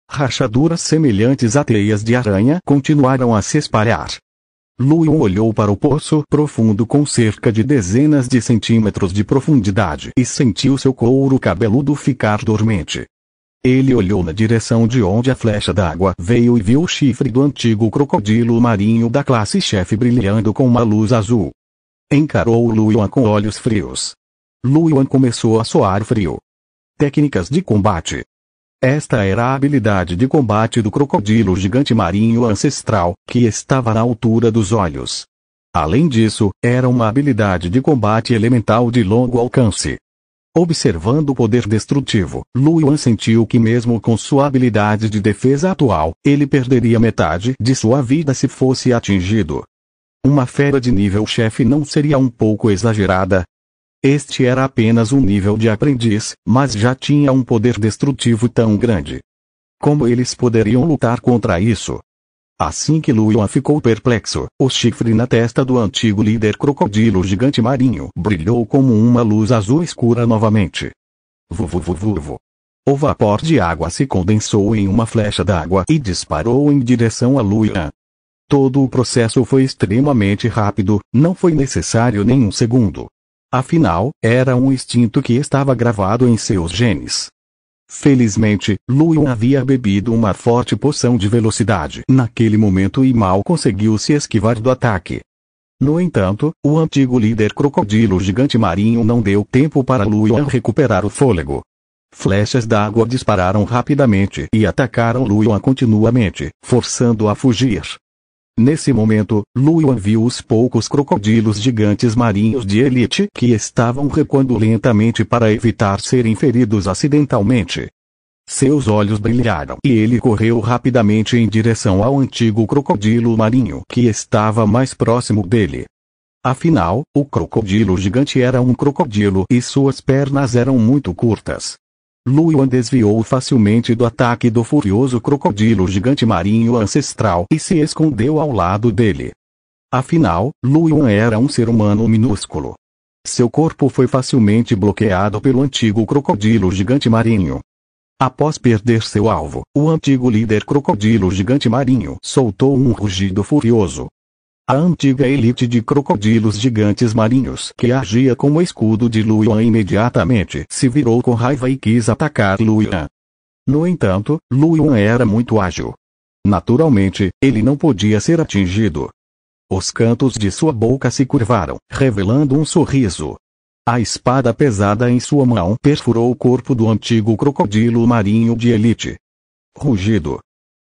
Rachaduras semelhantes a teias de aranha continuaram a se espalhar. Lu Yuan olhou para o poço profundo com cerca de dezenas de centímetros de profundidade e sentiu seu couro cabeludo ficar dormente. Ele olhou na direção de onde a flecha d'água veio e viu o chifre do antigo crocodilo marinho da classe chefe brilhando com uma luz azul. Encarou Lu Yuan com olhos frios. Lu Yuan começou a suar frio. Técnicas de combate. Esta era a habilidade de combate do crocodilo gigante marinho ancestral, que estava na altura dos olhos. Além disso, era uma habilidade de combate elemental de longo alcance. Observando o poder destrutivo, Lu Yuan sentiu que mesmo com sua habilidade de defesa atual, ele perderia metade de sua vida se fosse atingido. Uma fera de nível chefe não seria um pouco exagerada? Este era apenas um nível de aprendiz, mas já tinha um poder destrutivo tão grande. Como eles poderiam lutar contra isso? Assim que Lu Yuan ficou perplexo, o chifre na testa do antigo líder crocodilo gigante marinho brilhou como uma luz azul escura novamente. Vuvuvuvuvu. O vapor de água se condensou em uma flecha d'água e disparou em direção a Lu Yuan. Todo o processo foi extremamente rápido, não foi necessário nem um segundo. Afinal, era um instinto que estava gravado em seus genes. Felizmente, Lu Yuan havia bebido uma forte poção de velocidade naquele momento e mal conseguiu se esquivar do ataque. No entanto, o antigo líder crocodilo gigante marinho não deu tempo para Lu Yuan recuperar o fôlego. Flechas d'água dispararam rapidamente e atacaram Luyan continuamente, forçando-o a fugir. Nesse momento, Luyan viu os poucos crocodilos gigantes marinhos de elite que estavam recuando lentamente para evitar serem feridos acidentalmente. Seus olhos brilharam e ele correu rapidamente em direção ao antigo crocodilo marinho que estava mais próximo dele. Afinal, o crocodilo gigante era um crocodilo e suas pernas eram muito curtas. Luyan desviou facilmente do ataque do furioso crocodilo gigante marinho ancestral e se escondeu ao lado dele. Afinal, Luyan era um ser humano minúsculo. Seu corpo foi facilmente bloqueado pelo antigo crocodilo gigante marinho. Após perder seu alvo, o antigo líder crocodilo gigante marinho soltou um rugido furioso. A antiga elite de crocodilos gigantes marinhos que agia como escudo de Luyan imediatamente se virou com raiva e quis atacar Luyan. No entanto, Luyan era muito ágil. Naturalmente, ele não podia ser atingido. Os cantos de sua boca se curvaram, revelando um sorriso. A espada pesada em sua mão perfurou o corpo do antigo crocodilo marinho de elite. Rugido.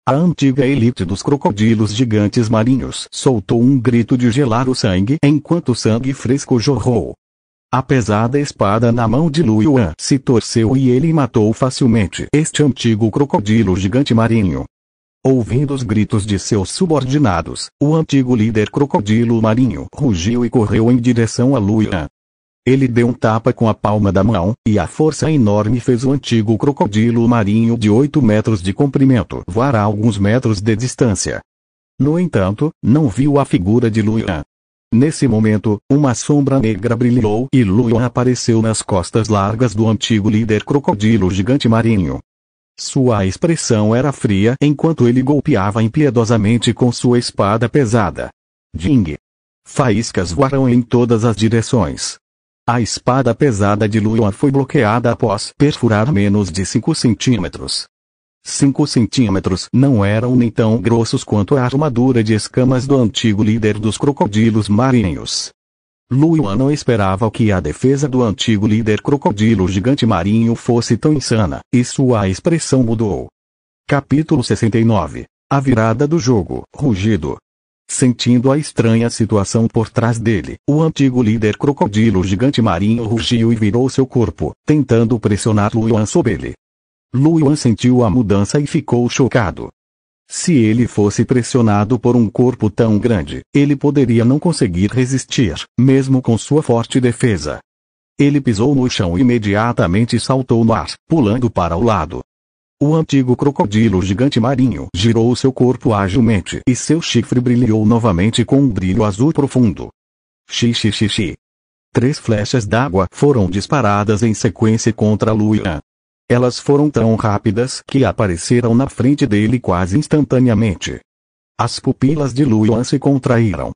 A antiga elite dos crocodilos gigantes marinhos soltou um grito de gelar o sangue enquanto sangue fresco jorrou. A pesada espada na mão de Luyan se torceu e ele matou facilmente este antigo crocodilo gigante marinho. Ouvindo os gritos de seus subordinados, o antigo líder crocodilo marinho rugiu e correu em direção a Luyan. Ele deu um tapa com a palma da mão, e a força enorme fez o antigo crocodilo marinho de 8 metros de comprimento voar a alguns metros de distância. No entanto, não viu a figura de Luyan. Nesse momento, uma sombra negra brilhou e Luyan apareceu nas costas largas do antigo líder crocodilo gigante marinho. Sua expressão era fria enquanto ele golpeava impiedosamente com sua espada pesada. Ding! Faíscas voaram em todas as direções. A espada pesada de Luyan foi bloqueada após perfurar menos de 5 centímetros. 5 centímetros não eram nem tão grossos quanto a armadura de escamas do antigo líder dos crocodilos marinhos. Luyan não esperava que a defesa do antigo líder crocodilo gigante marinho fosse tão insana, e sua expressão mudou. Capítulo 69. A virada do jogo. Rugido. Sentindo a estranha situação por trás dele, o antigo líder crocodilo gigante marinho rugiu e virou seu corpo, tentando pressionar Luyan sobre ele. Luyan sentiu a mudança e ficou chocado. Se ele fosse pressionado por um corpo tão grande, ele poderia não conseguir resistir, mesmo com sua forte defesa. Ele pisou no chão e imediatamente saltou no ar, pulando para o lado. O antigo crocodilo gigante marinho girou seu corpo agilmente e seu chifre brilhou novamente com um brilho azul profundo. Xixixixi. 3 flechas d'água foram disparadas em sequência contra Luyan. Elas foram tão rápidas que apareceram na frente dele quase instantaneamente. As pupilas de Luyan se contraíram.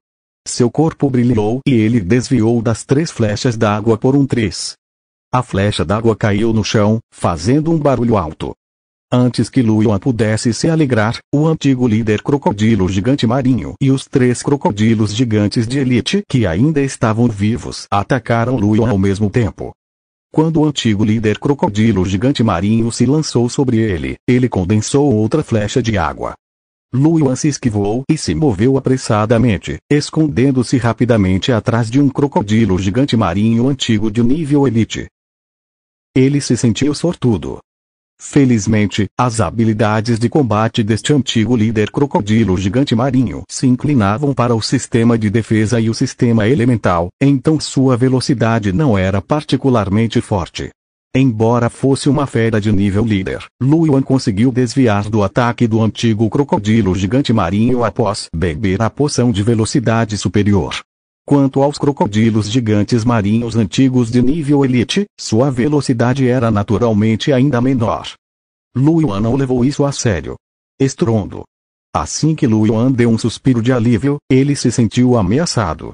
Seu corpo brilhou e ele desviou das 3 flechas d'água por um triz. A flecha d'água caiu no chão, fazendo um barulho alto. Antes que Luyan pudesse se alegrar, o antigo líder crocodilo gigante marinho e os 3 crocodilos gigantes de elite que ainda estavam vivos atacaram Luyan ao mesmo tempo. Quando o antigo líder crocodilo gigante marinho se lançou sobre ele, ele condensou outra flecha de água. Luyan se esquivou e se moveu apressadamente, escondendo-se rapidamente atrás de um crocodilo gigante marinho antigo de nível elite. Ele se sentiu sortudo. Felizmente, as habilidades de combate deste antigo líder crocodilo gigante marinho se inclinavam para o sistema de defesa e o sistema elemental, então sua velocidade não era particularmente forte. Embora fosse uma fera de nível líder, Luyan conseguiu desviar do ataque do antigo crocodilo gigante marinho após beber a poção de velocidade superior. Quanto aos crocodilos gigantes marinhos antigos de nível elite, sua velocidade era naturalmente ainda menor. Luyan não levou isso a sério. Estrondo. Assim que Luyan deu um suspiro de alívio, ele se sentiu ameaçado.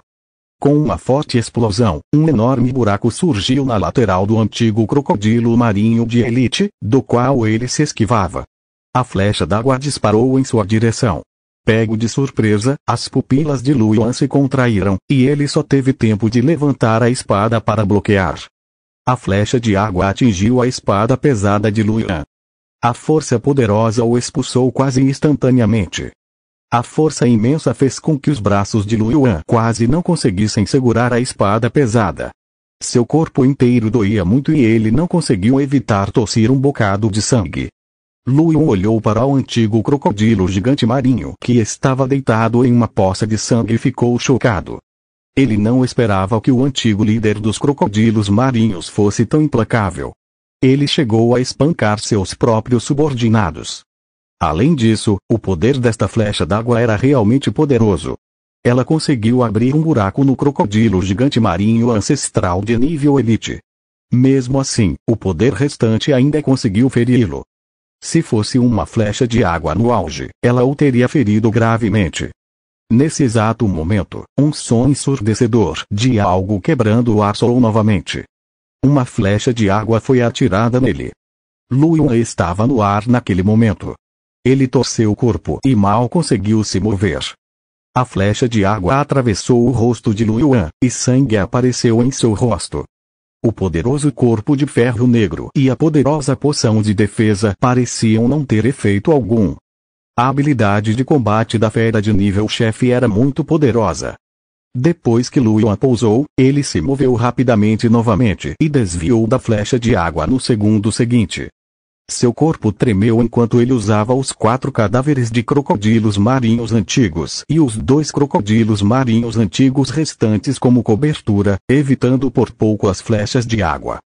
Com uma forte explosão, um enorme buraco surgiu na lateral do antigo crocodilo marinho de elite, do qual ele se esquivava. A flecha d'água disparou em sua direção. Pego de surpresa, as pupilas de Luyan se contraíram, e ele só teve tempo de levantar a espada para bloquear. A flecha de água atingiu a espada pesada de Lu Yuan. A força poderosa o expulsou quase instantaneamente. A força imensa fez com que os braços de Lu Yuan quase não conseguissem segurar a espada pesada. Seu corpo inteiro doía muito e ele não conseguiu evitar tossir um bocado de sangue. Lu Yuan olhou para o antigo crocodilo gigante marinho que estava deitado em uma poça de sangue e ficou chocado. Ele não esperava que o antigo líder dos crocodilos marinhos fosse tão implacável. Ele chegou a espancar seus próprios subordinados. Além disso, o poder desta flecha d'água era realmente poderoso. Ela conseguiu abrir um buraco no crocodilo gigante marinho ancestral de nível elite. Mesmo assim, o poder restante ainda conseguiu feri-lo. Se fosse uma flecha de água no auge, ela o teria ferido gravemente. Nesse exato momento, um som ensurdecedor de algo quebrando o ar soou novamente. Uma flecha de água foi atirada nele. Lu Yuan estava no ar naquele momento. Ele torceu o corpo e mal conseguiu se mover. A flecha de água atravessou o rosto de Lu Yuan, e sangue apareceu em seu rosto. O poderoso corpo de ferro negro e a poderosa poção de defesa pareciam não ter efeito algum. A habilidade de combate da fera de nível chefe era muito poderosa. Depois que Lu Yuan pousou, ele se moveu rapidamente novamente e desviou da flecha de água no segundo seguinte. Seu corpo tremeu enquanto ele usava os 4 cadáveres de crocodilos marinhos antigos e os 2 crocodilos marinhos antigos restantes como cobertura, evitando por pouco as flechas de água.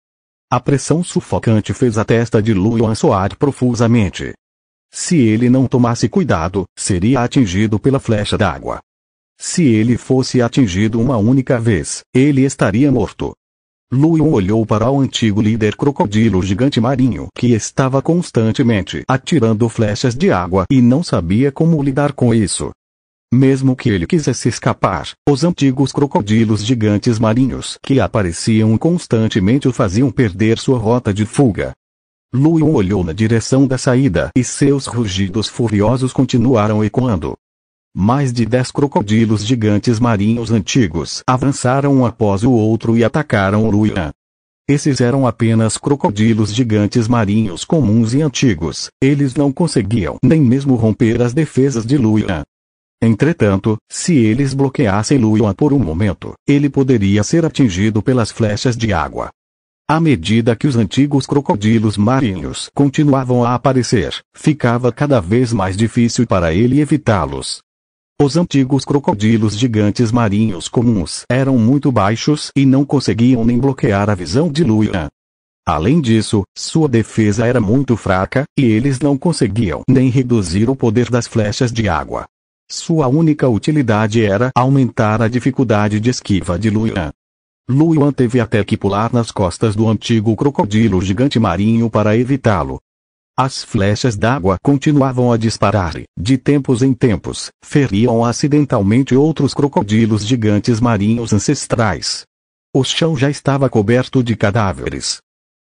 A pressão sufocante fez a testa de Lu Yuan soar profusamente. Se ele não tomasse cuidado, seria atingido pela flecha d'água. Se ele fosse atingido uma única vez, ele estaria morto. Lu Yuan olhou para o antigo líder crocodilo gigante marinho que estava constantemente atirando flechas de água e não sabia como lidar com isso. Mesmo que ele quisesse escapar, os antigos crocodilos gigantes marinhos que apareciam constantemente o faziam perder sua rota de fuga. Lu Yuan olhou na direção da saída e seus rugidos furiosos continuaram ecoando. Mais de 10 crocodilos gigantes marinhos antigos avançaram um após o outro e atacaram Lu Yuan. Esses eram apenas crocodilos gigantes marinhos comuns e antigos, eles não conseguiam nem mesmo romper as defesas de Lu Yuan. Entretanto, se eles bloqueassem Lu Yuan por um momento, ele poderia ser atingido pelas flechas de água. À medida que os antigos crocodilos marinhos continuavam a aparecer, ficava cada vez mais difícil para ele evitá-los. Os antigos crocodilos gigantes marinhos comuns eram muito baixos e não conseguiam nem bloquear a visão de Lu Yuan. Além disso, sua defesa era muito fraca, e eles não conseguiam nem reduzir o poder das flechas de água. Sua única utilidade era aumentar a dificuldade de esquiva de Lu Yuan. Lu Yuan teve até que pular nas costas do antigo crocodilo gigante marinho para evitá-lo. As flechas d'água continuavam a disparar e, de tempos em tempos, feriam acidentalmente outros crocodilos gigantes marinhos ancestrais. O chão já estava coberto de cadáveres.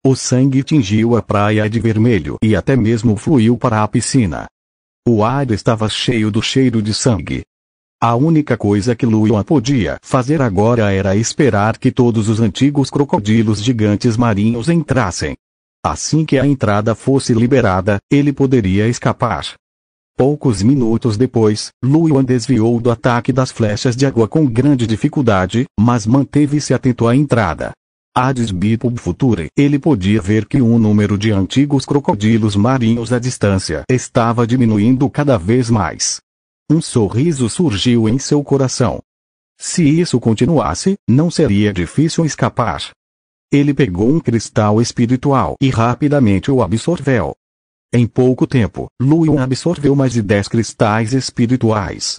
O sangue tingiu a praia de vermelho e até mesmo fluiu para a piscina. O ar estava cheio do cheiro de sangue. A única coisa que Lu Yuan podia fazer agora era esperar que todos os antigos crocodilos gigantes marinhos entrassem. Assim que a entrada fosse liberada, ele poderia escapar. Poucos minutos depois, Lu Yuan desviou do ataque das flechas de água com grande dificuldade, mas manteve-se atento à entrada. Hades Bipub Future, ele podia ver que o número de antigos crocodilos marinhos à distância estava diminuindo cada vez mais. Um sorriso surgiu em seu coração. Se isso continuasse, não seria difícil escapar. Ele pegou um cristal espiritual e rapidamente o absorveu. Em pouco tempo, Lu Yuan absorveu mais de 10 cristais espirituais.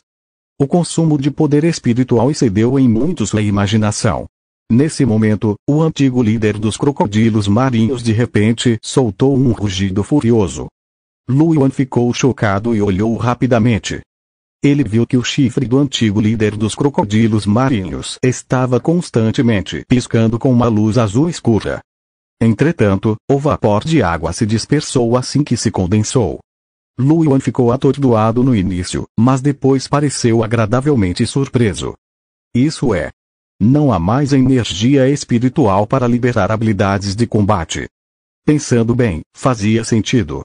O consumo de poder espiritual excedeu em muito sua imaginação. Nesse momento, o antigo líder dos crocodilos marinhos de repente soltou um rugido furioso. Lu Yuan ficou chocado e olhou rapidamente. Ele viu que o chifre do antigo líder dos crocodilos marinhos estava constantemente piscando com uma luz azul escura. Entretanto, o vapor de água se dispersou assim que se condensou. Lu Yuan ficou atordoado no início, mas depois pareceu agradavelmente surpreso. Isso é. Não há mais energia espiritual para liberar habilidades de combate. Pensando bem, fazia sentido.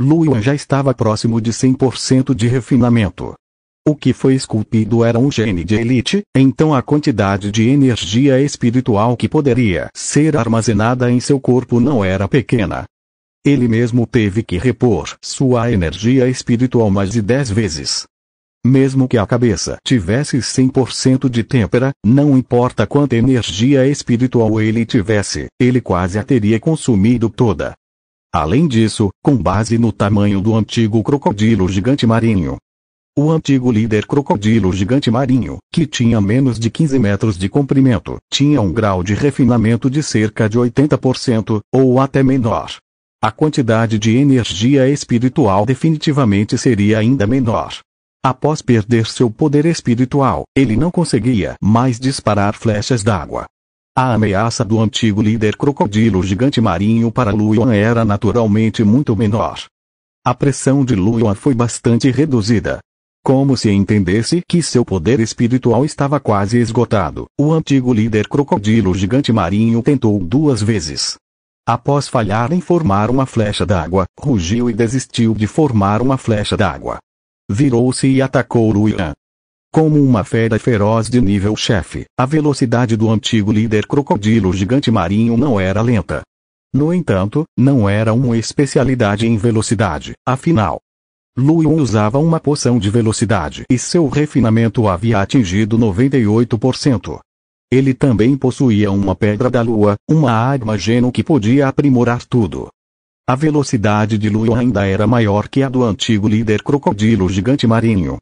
Luoyuan já estava próximo de 100% de refinamento. O que foi esculpido era um gene de elite, então a quantidade de energia espiritual que poderia ser armazenada em seu corpo não era pequena. Ele mesmo teve que repor sua energia espiritual mais de 10 vezes. Mesmo que a cabeça tivesse 100% de têmpera, não importa quanta energia espiritual ele tivesse, ele quase a teria consumido toda. Além disso, com base no tamanho do antigo crocodilo gigante marinho. O antigo líder crocodilo gigante marinho, que tinha menos de 15 metros de comprimento, tinha um grau de refinamento de cerca de 80%, ou até menor. A quantidade de energia espiritual definitivamente seria ainda menor. Após perder seu poder espiritual, ele não conseguia mais disparar flechas d'água. A ameaça do antigo líder crocodilo gigante marinho para Luoyuan era naturalmente muito menor. A pressão de Luoyuan foi bastante reduzida. Como se entendesse que seu poder espiritual estava quase esgotado, o antigo líder crocodilo gigante marinho tentou 2 vezes. Após falhar em formar uma flecha d'água, rugiu e desistiu de formar uma flecha d'água. Virou-se e atacou Luoyuan. Como uma fera feroz de nível chefe, a velocidade do antigo líder crocodilo gigante marinho não era lenta. No entanto, não era uma especialidade em velocidade, afinal. Luoyuan usava uma poção de velocidade e seu refinamento havia atingido 98%. Ele também possuía uma pedra da lua, uma arma geno que podia aprimorar tudo. A velocidade de Luoyuan ainda era maior que a do antigo líder crocodilo gigante marinho.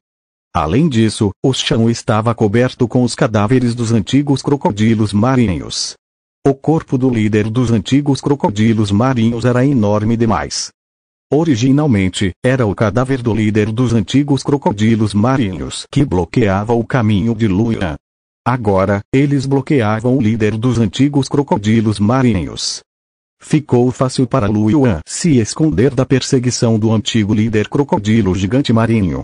Além disso, o chão estava coberto com os cadáveres dos antigos crocodilos marinhos. O corpo do líder dos antigos crocodilos marinhos era enorme demais. Originalmente, era o cadáver do líder dos antigos crocodilos marinhos que bloqueava o caminho de Luoyuan. Agora, eles bloqueavam o líder dos antigos crocodilos marinhos. Ficou fácil para Luoyuan se esconder da perseguição do antigo líder crocodilo gigante marinho.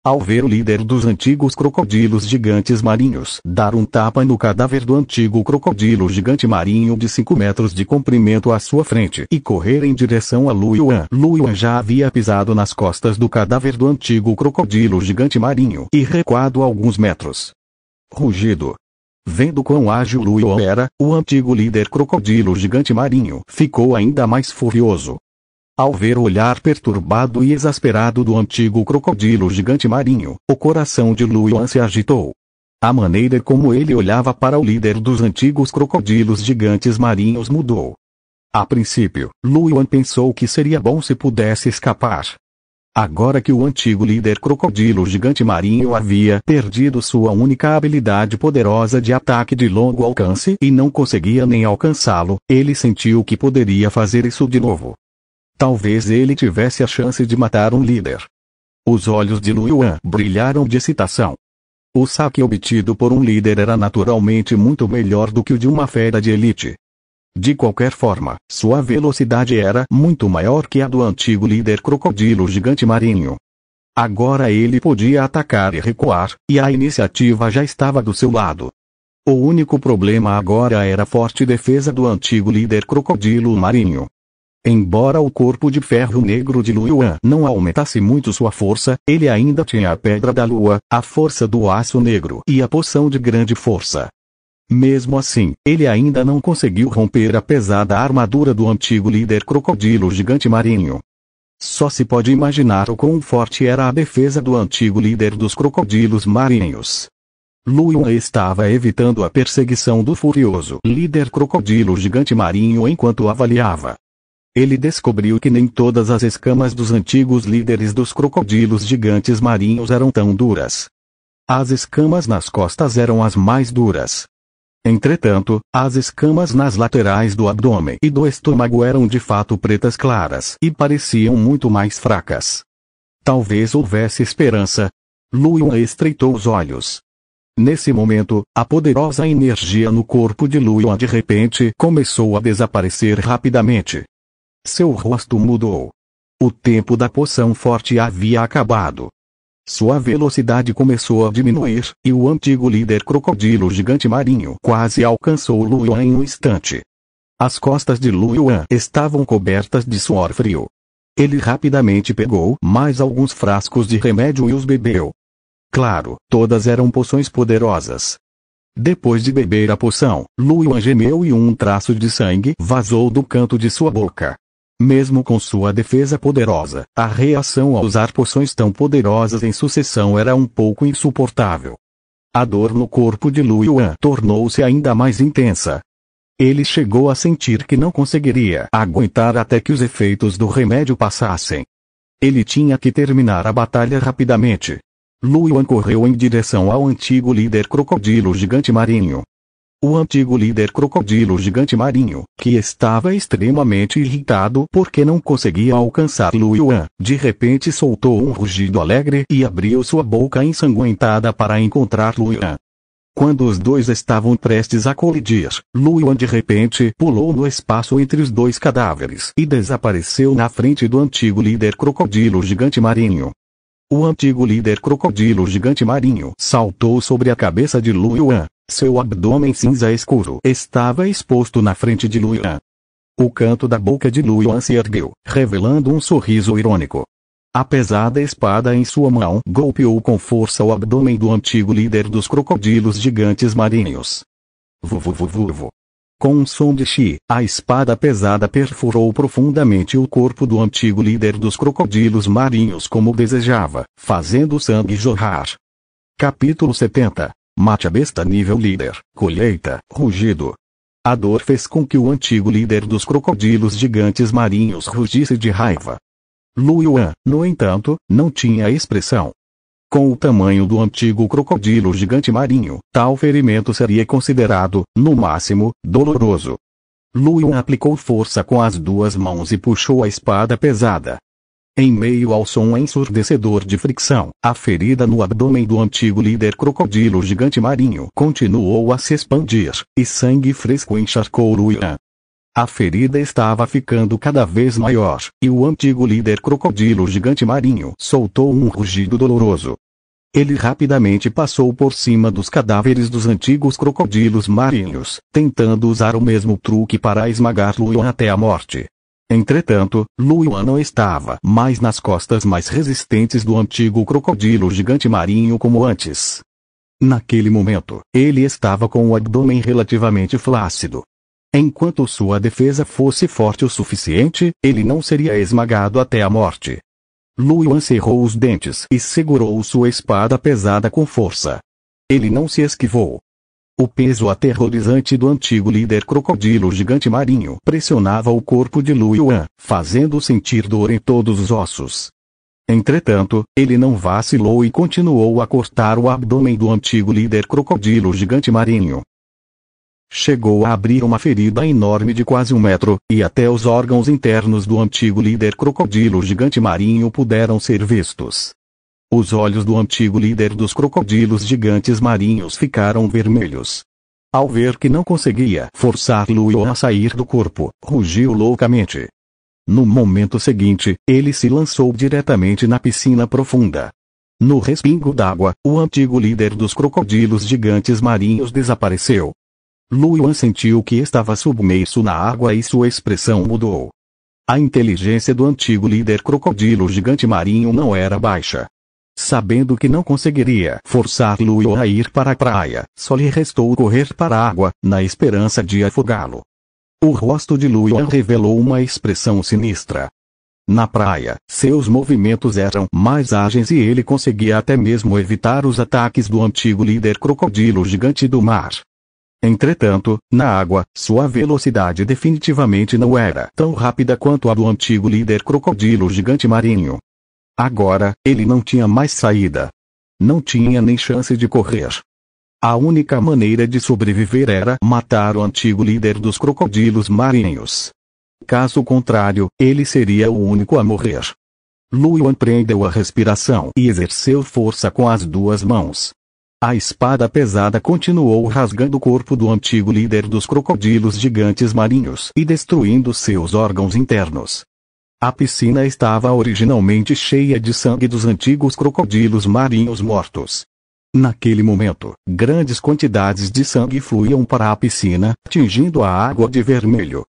Ao ver o líder dos antigos crocodilos gigantes marinhos dar um tapa no cadáver do antigo crocodilo gigante marinho de 5 metros de comprimento à sua frente e correr em direção a Luoyuan, Luoyuan já havia pisado nas costas do cadáver do antigo crocodilo gigante marinho e recuado alguns metros. Rugido. Vendo quão ágil Luoyuan era, o antigo líder crocodilo gigante marinho ficou ainda mais furioso. Ao ver o olhar perturbado e exasperado do antigo crocodilo gigante marinho, o coração de Luoyuan se agitou. A maneira como ele olhava para o líder dos antigos crocodilos gigantes marinhos mudou. A princípio, Luoyuan pensou que seria bom se pudesse escapar. Agora que o antigo líder crocodilo gigante marinho havia perdido sua única habilidade poderosa de ataque de longo alcance e não conseguia nem alcançá-lo, ele sentiu que poderia fazer isso de novo. Talvez ele tivesse a chance de matar um líder. Os olhos de Luoyuan brilharam de excitação. O saque obtido por um líder era naturalmente muito melhor do que o de uma fera de elite. De qualquer forma, sua velocidade era muito maior que a do antigo líder crocodilo gigante marinho. Agora ele podia atacar e recuar, e a iniciativa já estava do seu lado. O único problema agora era a forte defesa do antigo líder crocodilo marinho. Embora o corpo de ferro negro de Luoyuan não aumentasse muito sua força, ele ainda tinha a pedra da lua, a força do aço negro e a poção de grande força. Mesmo assim, ele ainda não conseguiu romper a pesada armadura do antigo líder crocodilo gigante marinho. Só se pode imaginar o quão forte era a defesa do antigo líder dos crocodilos marinhos. Luoyuan estava evitando a perseguição do furioso líder crocodilo gigante marinho enquanto avaliava. Ele descobriu que nem todas as escamas dos antigos líderes dos crocodilos gigantes marinhos eram tão duras. As escamas nas costas eram as mais duras. Entretanto, as escamas nas laterais do abdômen e do estômago eram de fato pretas claras e pareciam muito mais fracas. Talvez houvesse esperança. Luoyuan estreitou os olhos. Nesse momento, a poderosa energia no corpo de Luoyuan de repente começou a desaparecer rapidamente. Seu rosto mudou. O tempo da poção forte havia acabado. Sua velocidade começou a diminuir, e o antigo líder crocodilo gigante marinho quase alcançou Lu Yuan em um instante. As costas de Lu Yuan estavam cobertas de suor frio. Ele rapidamente pegou mais alguns frascos de remédio e os bebeu. Claro, todas eram poções poderosas. Depois de beber a poção, Lu Yuan gemeu e um traço de sangue vazou do canto de sua boca. Mesmo com sua defesa poderosa, a reação a usar poções tão poderosas em sucessão era um pouco insuportável. A dor no corpo de Lu Yuan tornou-se ainda mais intensa. Ele chegou a sentir que não conseguiria aguentar até que os efeitos do remédio passassem. Ele tinha que terminar a batalha rapidamente. Lu Yuan correu em direção ao antigo líder crocodilo gigante marinho. O antigo líder crocodilo gigante marinho, que estava extremamente irritado porque não conseguia alcançar Lu Yuan, de repente soltou um rugido alegre e abriu sua boca ensanguentada para encontrar Lu Yuan. Quando os dois estavam prestes a colidir, Lu Yuan de repente pulou no espaço entre os dois cadáveres e desapareceu na frente do antigo líder crocodilo gigante marinho. O antigo líder crocodilo gigante marinho saltou sobre a cabeça de Lu Yuan. Seu abdômen cinza escuro estava exposto na frente de Lu Yuan. O canto da boca de Lu Yuan se ergueu, revelando um sorriso irônico. A pesada espada em sua mão golpeou com força o abdômen do antigo líder dos crocodilos gigantes marinhos. Vuvuvuvuvu. Com um som de chi, a espada pesada perfurou profundamente o corpo do antigo líder dos crocodilos marinhos como desejava, fazendo o sangue jorrar. Capítulo 70. Mate a besta nível líder, colheita, rugido. A dor fez com que o antigo líder dos crocodilos gigantes marinhos rugisse de raiva. Lu Yuan, no entanto, não tinha expressão. Com o tamanho do antigo crocodilo gigante marinho, tal ferimento seria considerado, no máximo, doloroso. Lu Yuan aplicou força com as duas mãos e puxou a espada pesada. Em meio ao som ensurdecedor de fricção, a ferida no abdômen do antigo líder crocodilo gigante marinho continuou a se expandir, e sangue fresco encharcou Lu Yuan. A ferida estava ficando cada vez maior, e o antigo líder crocodilo gigante marinho soltou um rugido doloroso. Ele rapidamente passou por cima dos cadáveres dos antigos crocodilos marinhos, tentando usar o mesmo truque para esmagar Lu Yuan até a morte. Entretanto, Lu Yuan não estava mais nas costas mais resistentes do antigo crocodilo gigante marinho como antes. Naquele momento, ele estava com o abdômen relativamente flácido. Enquanto sua defesa fosse forte o suficiente, ele não seria esmagado até a morte. Lu Yuan cerrou os dentes e segurou sua espada pesada com força. Ele não se esquivou. O peso aterrorizante do antigo líder crocodilo gigante marinho pressionava o corpo de Lu Yuan, fazendo sentir dor em todos os ossos. Entretanto, ele não vacilou e continuou a cortar o abdômen do antigo líder crocodilo gigante marinho. Chegou a abrir uma ferida enorme de quase 1 metro, e até os órgãos internos do antigo líder crocodilo gigante marinho puderam ser vistos. Os olhos do antigo líder dos crocodilos gigantes marinhos ficaram vermelhos. Ao ver que não conseguia forçar Lu Yuan a sair do corpo, rugiu loucamente. No momento seguinte, ele se lançou diretamente na piscina profunda. No respingo d'água, o antigo líder dos crocodilos gigantes marinhos desapareceu. Lu Yuan sentiu que estava submerso na água e sua expressão mudou. A inteligência do antigo líder crocodilo gigante marinho não era baixa. Sabendo que não conseguiria forçar Lu Yuan a ir para a praia, só lhe restou correr para a água, na esperança de afogá-lo. O rosto de Lu Yuan revelou uma expressão sinistra. Na praia, seus movimentos eram mais ágeis e ele conseguia até mesmo evitar os ataques do antigo líder crocodilo gigante do mar. Entretanto, na água, sua velocidade definitivamente não era tão rápida quanto a do antigo líder crocodilo gigante marinho. Agora, ele não tinha mais saída. Não tinha nem chance de correr. A única maneira de sobreviver era matar o antigo líder dos crocodilos marinhos. Caso contrário, ele seria o único a morrer. Lu Yuan prendeu a respiração e exerceu força com as duas mãos. A espada pesada continuou rasgando o corpo do antigo líder dos crocodilos gigantes marinhos e destruindo seus órgãos internos. A piscina estava originalmente cheia de sangue dos antigos crocodilos marinhos mortos. Naquele momento, grandes quantidades de sangue fluíam para a piscina, tingindo a água de vermelho.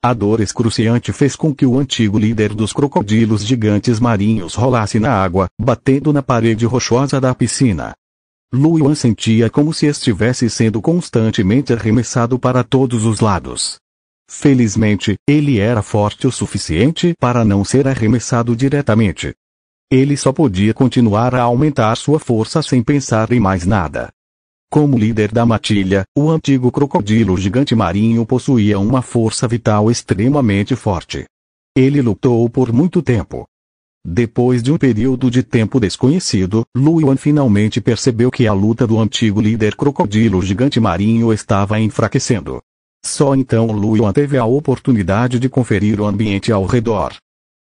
A dor excruciante fez com que o antigo líder dos crocodilos gigantes marinhos rolasse na água, batendo na parede rochosa da piscina. Lu Yuan sentia como se estivesse sendo constantemente arremessado para todos os lados. Felizmente, ele era forte o suficiente para não ser arremessado diretamente. Ele só podia continuar a aumentar sua força sem pensar em mais nada. Como líder da matilha, o antigo crocodilo gigante marinho possuía uma força vital extremamente forte. Ele lutou por muito tempo. Depois de um período de tempo desconhecido, Lu Yuan finalmente percebeu que a luta do antigo líder crocodilo gigante marinho estava enfraquecendo. Só então Lu Yuan teve a oportunidade de conferir o ambiente ao redor.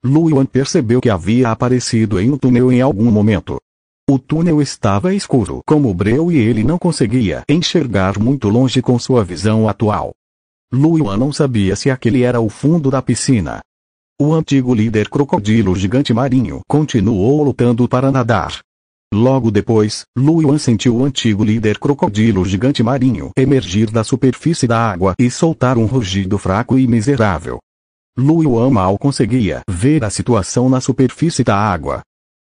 Lu Yuan percebeu que havia aparecido em um túnel em algum momento. O túnel estava escuro como breu e ele não conseguia enxergar muito longe com sua visão atual. Lu Yuan não sabia se aquele era o fundo da piscina. O antigo líder crocodilo gigante marinho continuou lutando para nadar. Logo depois, Lu Yuan sentiu o antigo líder crocodilo gigante marinho emergir da superfície da água e soltar um rugido fraco e miserável. Lu Yuan mal conseguia ver a situação na superfície da água.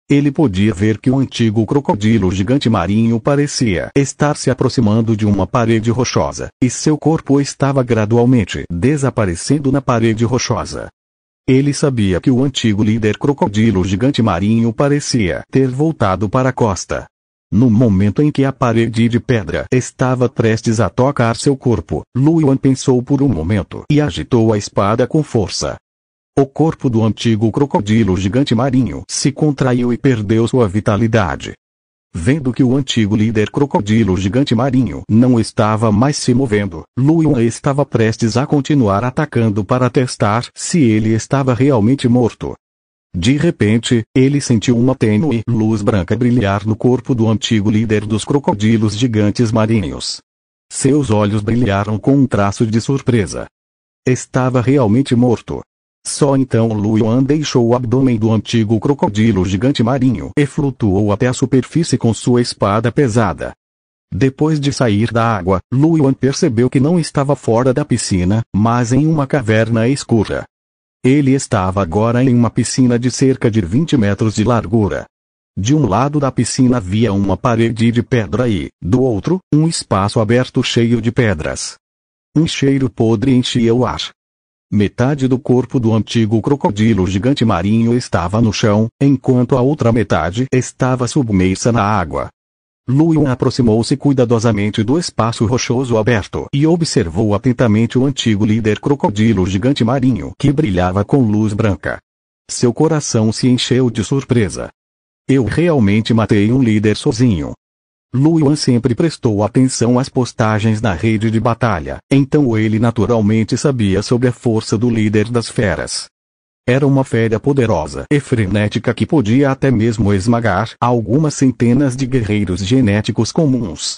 Ele podia ver que o antigo crocodilo gigante marinho parecia estar se aproximando de uma parede rochosa, e seu corpo estava gradualmente desaparecendo na parede rochosa. Ele sabia que o antigo líder crocodilo gigante marinho parecia ter voltado para a costa. No momento em que a parede de pedra estava prestes a tocar seu corpo, Lu Yuan pensou por um momento e agitou a espada com força. O corpo do antigo crocodilo gigante marinho se contraiu e perdeu sua vitalidade. Vendo que o antigo líder crocodilo gigante marinho não estava mais se movendo, Lu Yuan estava prestes a continuar atacando para testar se ele estava realmente morto. De repente, ele sentiu uma tênue luz branca brilhar no corpo do antigo líder dos crocodilos gigantes marinhos. Seus olhos brilharam com um traço de surpresa. Estava realmente morto. Só então Lu Yuan deixou o abdômen do antigo crocodilo gigante marinho e flutuou até a superfície com sua espada pesada. Depois de sair da água, Lu Yuan percebeu que não estava fora da piscina, mas em uma caverna escura. Ele estava agora em uma piscina de cerca de 20 metros de largura. De um lado da piscina havia uma parede de pedra e, do outro, um espaço aberto cheio de pedras. Um cheiro podre enchia o ar. Metade do corpo do antigo crocodilo gigante marinho estava no chão, enquanto a outra metade estava submersa na água. Lu Yuan aproximou-se cuidadosamente do espaço rochoso aberto e observou atentamente o antigo líder crocodilo gigante marinho que brilhava com luz branca. Seu coração se encheu de surpresa. Eu realmente matei um líder sozinho. Lu Yuan sempre prestou atenção às postagens na rede de batalha, então ele naturalmente sabia sobre a força do líder das feras. Era uma fera poderosa e frenética que podia até mesmo esmagar algumas centenas de guerreiros genéticos comuns.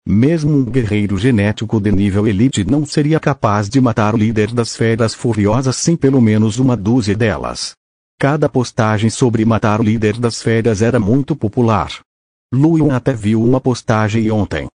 Mesmo um guerreiro genético de nível elite não seria capaz de matar o líder das feras furiosas sem pelo menos uma dúzia delas. Cada postagem sobre matar o líder das feras era muito popular. Lu Yuan até viu uma postagem ontem.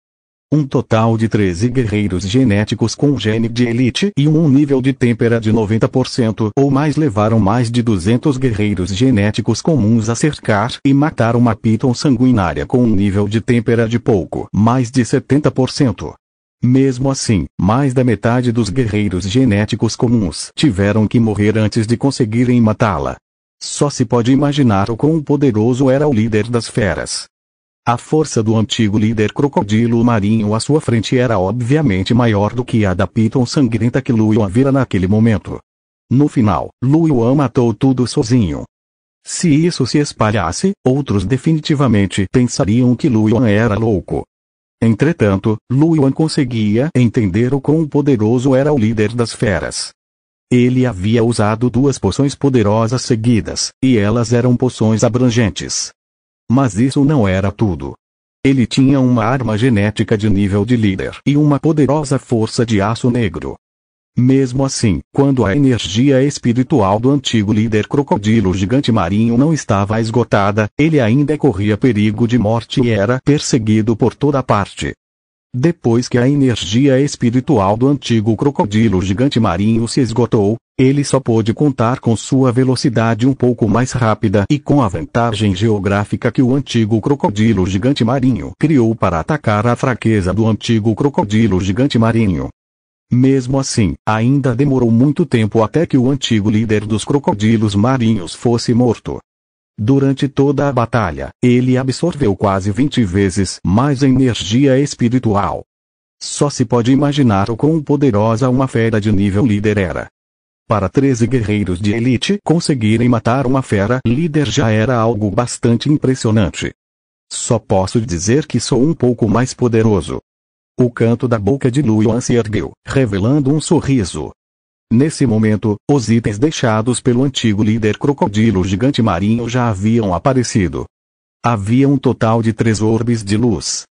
Um total de 13 guerreiros genéticos com gene de elite e um nível de têmpera de 90% ou mais levaram mais de 200 guerreiros genéticos comuns a cercar e matar uma piton sanguinária com um nível de têmpera de pouco mais de 70%. Mesmo assim, mais da metade dos guerreiros genéticos comuns tiveram que morrer antes de conseguirem matá-la. Só se pode imaginar o quão poderoso era o líder das feras. A força do antigo líder crocodilo marinho à sua frente era obviamente maior do que a da piton sangrenta que Lu Yuan vira naquele momento. No final, Lu Yuan matou tudo sozinho. Se isso se espalhasse, outros definitivamente pensariam que Lu Yuan era louco. Entretanto, Lu Yuan conseguia entender o quão poderoso era o líder das feras. Ele havia usado 2 poções poderosas seguidas, e elas eram poções abrangentes. Mas isso não era tudo. Ele tinha uma arma genética de nível de líder e uma poderosa força de aço negro. Mesmo assim, quando a energia espiritual do antigo líder crocodilo gigante marinho não estava esgotada, ele ainda corria perigo de morte e era perseguido por toda parte. Depois que a energia espiritual do antigo crocodilo gigante marinho se esgotou, ele só pôde contar com sua velocidade um pouco mais rápida e com a vantagem geográfica que o antigo crocodilo gigante marinho criou para atacar a fraqueza do antigo crocodilo gigante marinho. Mesmo assim, ainda demorou muito tempo até que o antigo líder dos crocodilos marinhos fosse morto. Durante toda a batalha, ele absorveu quase 20 vezes mais energia espiritual. Só se pode imaginar o quão poderosa uma fera de nível líder era. Para 13 guerreiros de elite conseguirem matar uma fera líder já era algo bastante impressionante. Só posso dizer que sou um pouco mais poderoso. O canto da boca de Lu Yuan se ergueu, revelando um sorriso. Nesse momento, os itens deixados pelo antigo líder crocodilo gigante marinho já haviam aparecido. Havia um total de 3 orbes de luz.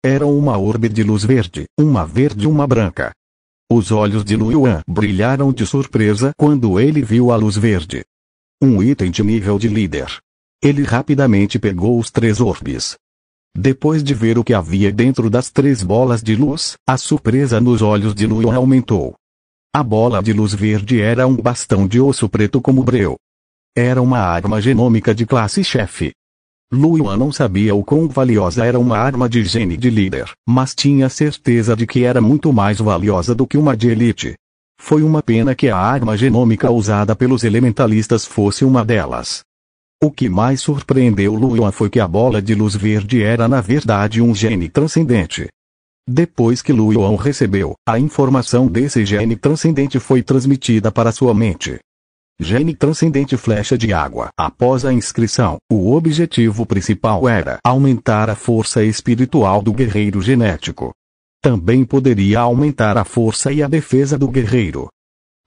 Eram uma orbe de luz verde, uma verde e uma branca. Os olhos de Lu Yuan brilharam de surpresa quando ele viu a luz verde. Um item de nível de líder. Ele rapidamente pegou os 3 orbes. Depois de ver o que havia dentro das 3 bolas de luz, a surpresa nos olhos de Lu Yuan aumentou. A bola de luz verde era um bastão de osso preto como breu. Era uma arma genômica de classe chefe. Lu Yuan não sabia o quão valiosa era uma arma de gene de líder, mas tinha certeza de que era muito mais valiosa do que uma de elite. Foi uma pena que a arma genômica usada pelos elementalistas fosse uma delas. O que mais surpreendeu Lu Yuan foi que a bola de luz verde era na verdade um gene transcendente. Depois que Lu Yuan recebeu, a informação desse gene transcendente foi transmitida para sua mente. Gene transcendente flecha de água. Após a inscrição, o objetivo principal era aumentar a força espiritual do guerreiro genético. Também poderia aumentar a força e a defesa do guerreiro.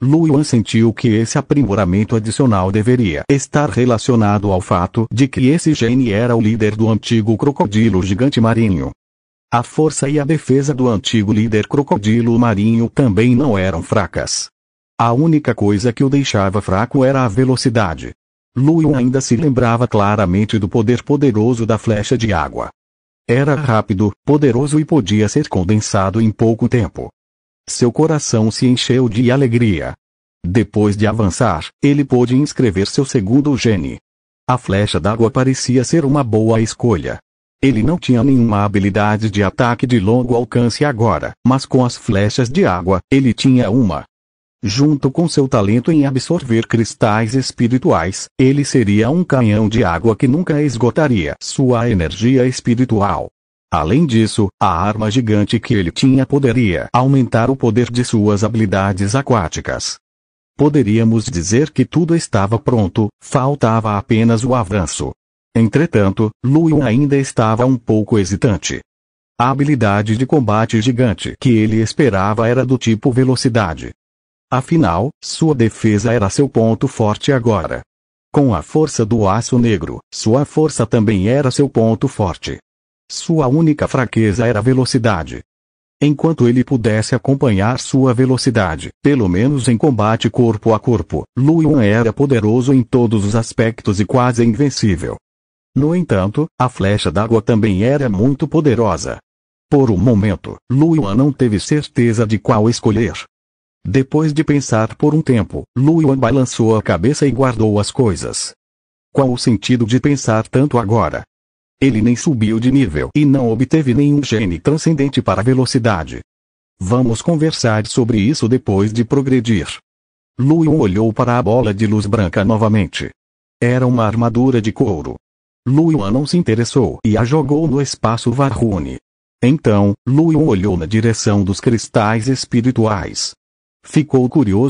Lu Yuan sentiu que esse aprimoramento adicional deveria estar relacionado ao fato de que esse gene era o líder do antigo crocodilo gigante marinho. A força e a defesa do antigo líder crocodilo marinho também não eram fracas. A única coisa que o deixava fraco era a velocidade. Lu Yuan ainda se lembrava claramente do poder poderoso da flecha de água. Era rápido, poderoso e podia ser condensado em pouco tempo. Seu coração se encheu de alegria. Depois de avançar, ele pôde inscrever seu segundo gene. A flecha d'água parecia ser uma boa escolha. Ele não tinha nenhuma habilidade de ataque de longo alcance agora, mas com as flechas de água, ele tinha uma. Junto com seu talento em absorver cristais espirituais, ele seria um canhão de água que nunca esgotaria sua energia espiritual. Além disso, a arma gigante que ele tinha poderia aumentar o poder de suas habilidades aquáticas. Poderíamos dizer que tudo estava pronto, faltava apenas o avanço. Entretanto, Lu Yuan ainda estava um pouco hesitante. A habilidade de combate gigante que ele esperava era do tipo velocidade. Afinal, sua defesa era seu ponto forte agora. Com a força do aço negro, sua força também era seu ponto forte. Sua única fraqueza era a velocidade. Enquanto ele pudesse acompanhar sua velocidade, pelo menos em combate corpo a corpo, Lu Yuan era poderoso em todos os aspectos e quase invencível. No entanto, a flecha d'água também era muito poderosa. Por um momento, Lu Yuan não teve certeza de qual escolher. Depois de pensar por um tempo, Lu Yuan balançou a cabeça e guardou as coisas. Qual o sentido de pensar tanto agora? Ele nem subiu de nível e não obteve nenhum gene transcendente para velocidade. Vamos conversar sobre isso depois de progredir. Lu Yuan olhou para a bola de luz branca novamente. Era uma armadura de couro. Lu Yuan não se interessou e a jogou no espaço Varrune. Então, Lu Yuan olhou na direção dos cristais espirituais. Ficou curioso